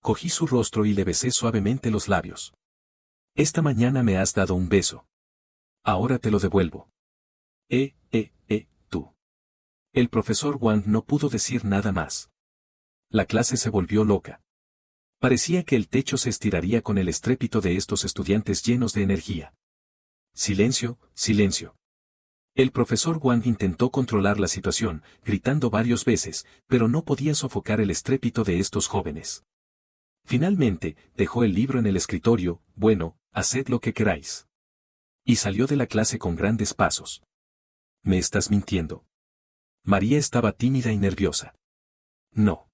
Cogí su rostro y le besé suavemente los labios. Esta mañana me has dado un beso. Ahora te lo devuelvo. Tú. El profesor Wang no pudo decir nada más. La clase se volvió loca. Parecía que el techo se estiraría con el estrépito de estos estudiantes llenos de energía. Silencio, silencio. El profesor Wang intentó controlar la situación, gritando varias veces, pero no podía sofocar el estrépito de estos jóvenes. Finalmente, dejó el libro en el escritorio. Bueno, haced lo que queráis. Y salió de la clase con grandes pasos. ¿Me estás mintiendo? María estaba tímida y nerviosa. No.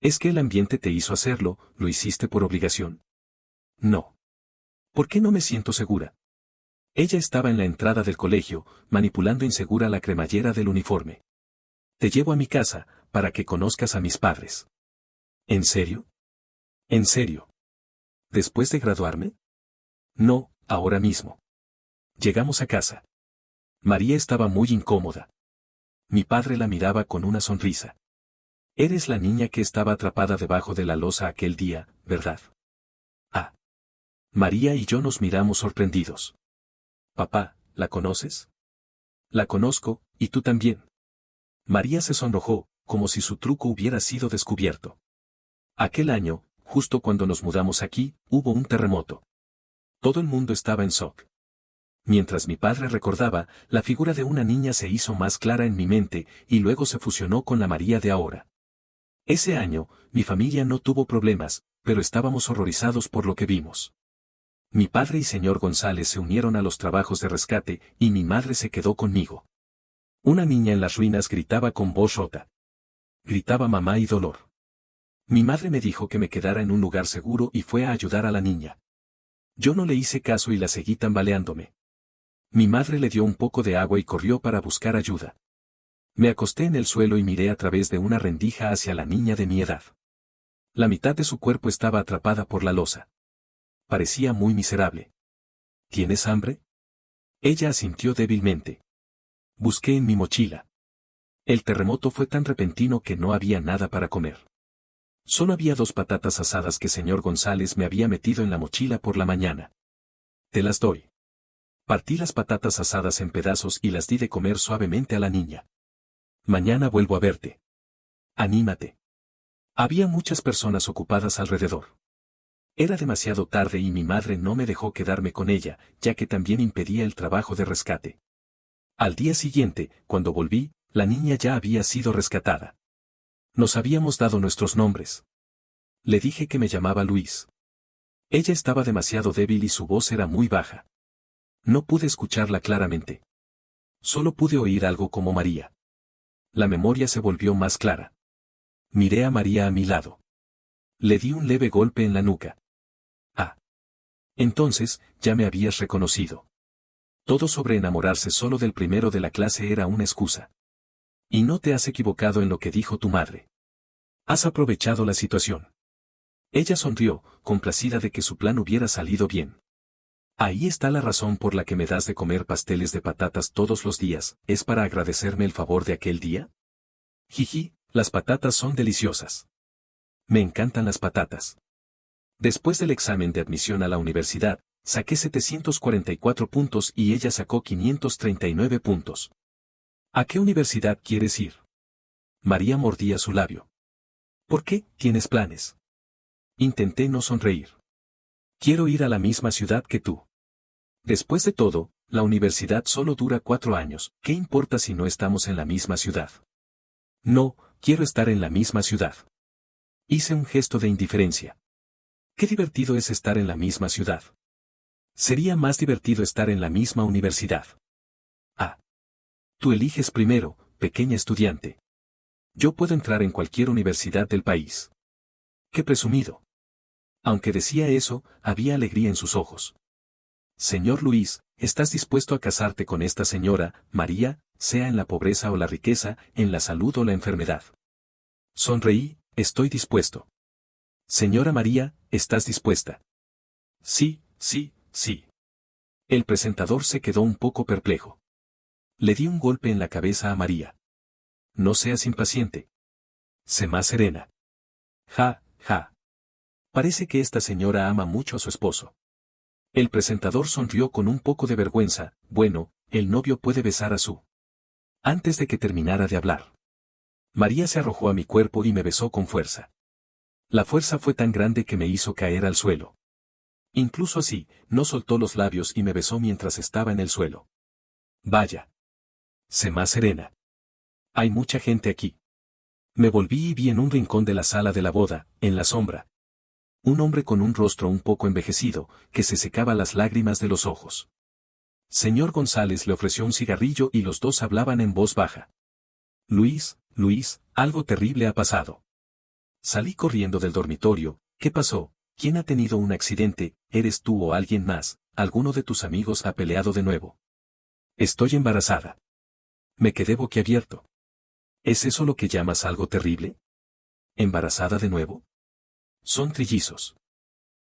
¿Es que el ambiente te hizo hacerlo, lo hiciste por obligación? No. ¿Por qué no me siento segura? Ella estaba en la entrada del colegio, manipulando insegura la cremallera del uniforme. Te llevo a mi casa, para que conozcas a mis padres. ¿En serio? ¿En serio? ¿Después de graduarme? No, ahora mismo. Llegamos a casa. María estaba muy incómoda. Mi padre la miraba con una sonrisa. Eres la niña que estaba atrapada debajo de la losa aquel día, ¿verdad? Ah. María y yo nos miramos sorprendidos. Papá, ¿la conoces? La conozco, y tú también. María se sonrojó, como si su truco hubiera sido descubierto. Aquel año, justo cuando nos mudamos aquí, hubo un terremoto. Todo el mundo estaba en shock. Mientras mi padre recordaba, la figura de una niña se hizo más clara en mi mente, y luego se fusionó con la María de ahora. Ese año, mi familia no tuvo problemas, pero estábamos horrorizados por lo que vimos. Mi padre y señor González se unieron a los trabajos de rescate, y mi madre se quedó conmigo. Una niña en las ruinas gritaba con voz rota. Gritaba mamá y dolor. Mi madre me dijo que me quedara en un lugar seguro y fue a ayudar a la niña. Yo no le hice caso y la seguí tambaleándome. Mi madre le dio un poco de agua y corrió para buscar ayuda. Me acosté en el suelo y miré a través de una rendija hacia la niña de mi edad. La mitad de su cuerpo estaba atrapada por la losa. Parecía muy miserable. ¿Tienes hambre? Ella asintió débilmente. Busqué en mi mochila. El terremoto fue tan repentino que no había nada para comer. Solo había 2 patatas asadas que señor González me había metido en la mochila por la mañana. Te las doy. Partí las patatas asadas en pedazos y las di de comer suavemente a la niña. Mañana vuelvo a verte. Anímate. Había muchas personas ocupadas alrededor. Era demasiado tarde y mi madre no me dejó quedarme con ella, ya que también impedía el trabajo de rescate. Al día siguiente, cuando volví, la niña ya había sido rescatada. Nos habíamos dado nuestros nombres. Le dije que me llamaba Luis. Ella estaba demasiado débil y su voz era muy baja. No pude escucharla claramente. Solo pude oír algo como María. La memoria se volvió más clara. Miré a María a mi lado. Le di un leve golpe en la nuca. Ah. Entonces, ya me habías reconocido. Todo sobre enamorarse solo del primero de la clase era una excusa. Y no te has equivocado en lo que dijo tu madre. Has aprovechado la situación. Ella sonrió, complacida de que su plan hubiera salido bien. Ahí está la razón por la que me das de comer pasteles de patatas todos los días, ¿es para agradecerme el favor de aquel día? Jiji, las patatas son deliciosas. Me encantan las patatas. Después del examen de admisión a la universidad, saqué 744 puntos y ella sacó 539 puntos. ¿A qué universidad quieres ir? María mordía su labio. ¿Por qué? ¿Tienes planes? Intenté no sonreír. Quiero ir a la misma ciudad que tú. Después de todo, la universidad solo dura 4 años, ¿qué importa si no estamos en la misma ciudad? No, quiero estar en la misma ciudad. Hice un gesto de indiferencia. Qué divertido es estar en la misma ciudad. Sería más divertido estar en la misma universidad. Ah. Tú eliges primero, pequeña estudiante. Yo puedo entrar en cualquier universidad del país. ¡Qué presumido! Aunque decía eso, había alegría en sus ojos. Señor Luis, ¿estás dispuesto a casarte con esta señora, María, sea en la pobreza o la riqueza, en la salud o la enfermedad? Sonreí, estoy dispuesto. Señora María, ¿estás dispuesta? Sí, sí, sí. El presentador se quedó un poco perplejo. Le di un golpe en la cabeza a María. No seas impaciente. Sé más serena. Ja, ja. Parece que esta señora ama mucho a su esposo. El presentador sonrió con un poco de vergüenza. Bueno, el novio puede besar a su. Antes de que terminara de hablar. María se arrojó a mi cuerpo y me besó con fuerza. La fuerza fue tan grande que me hizo caer al suelo. Incluso así, no soltó los labios y me besó mientras estaba en el suelo. Vaya. Sé más serena. Hay mucha gente aquí. Me volví y vi en un rincón de la sala de la boda, en la sombra. Un hombre con un rostro un poco envejecido, que se secaba las lágrimas de los ojos. Señor González le ofreció un cigarrillo y los dos hablaban en voz baja. Luis, Luis, algo terrible ha pasado. Salí corriendo del dormitorio. ¿Qué pasó? ¿Quién ha tenido un accidente? ¿Eres tú o alguien más? ¿Alguno de tus amigos ha peleado de nuevo? Estoy embarazada. Me quedé boquiabierto. ¿Es eso lo que llamas algo terrible? ¿Embarazada de nuevo? Son trillizos.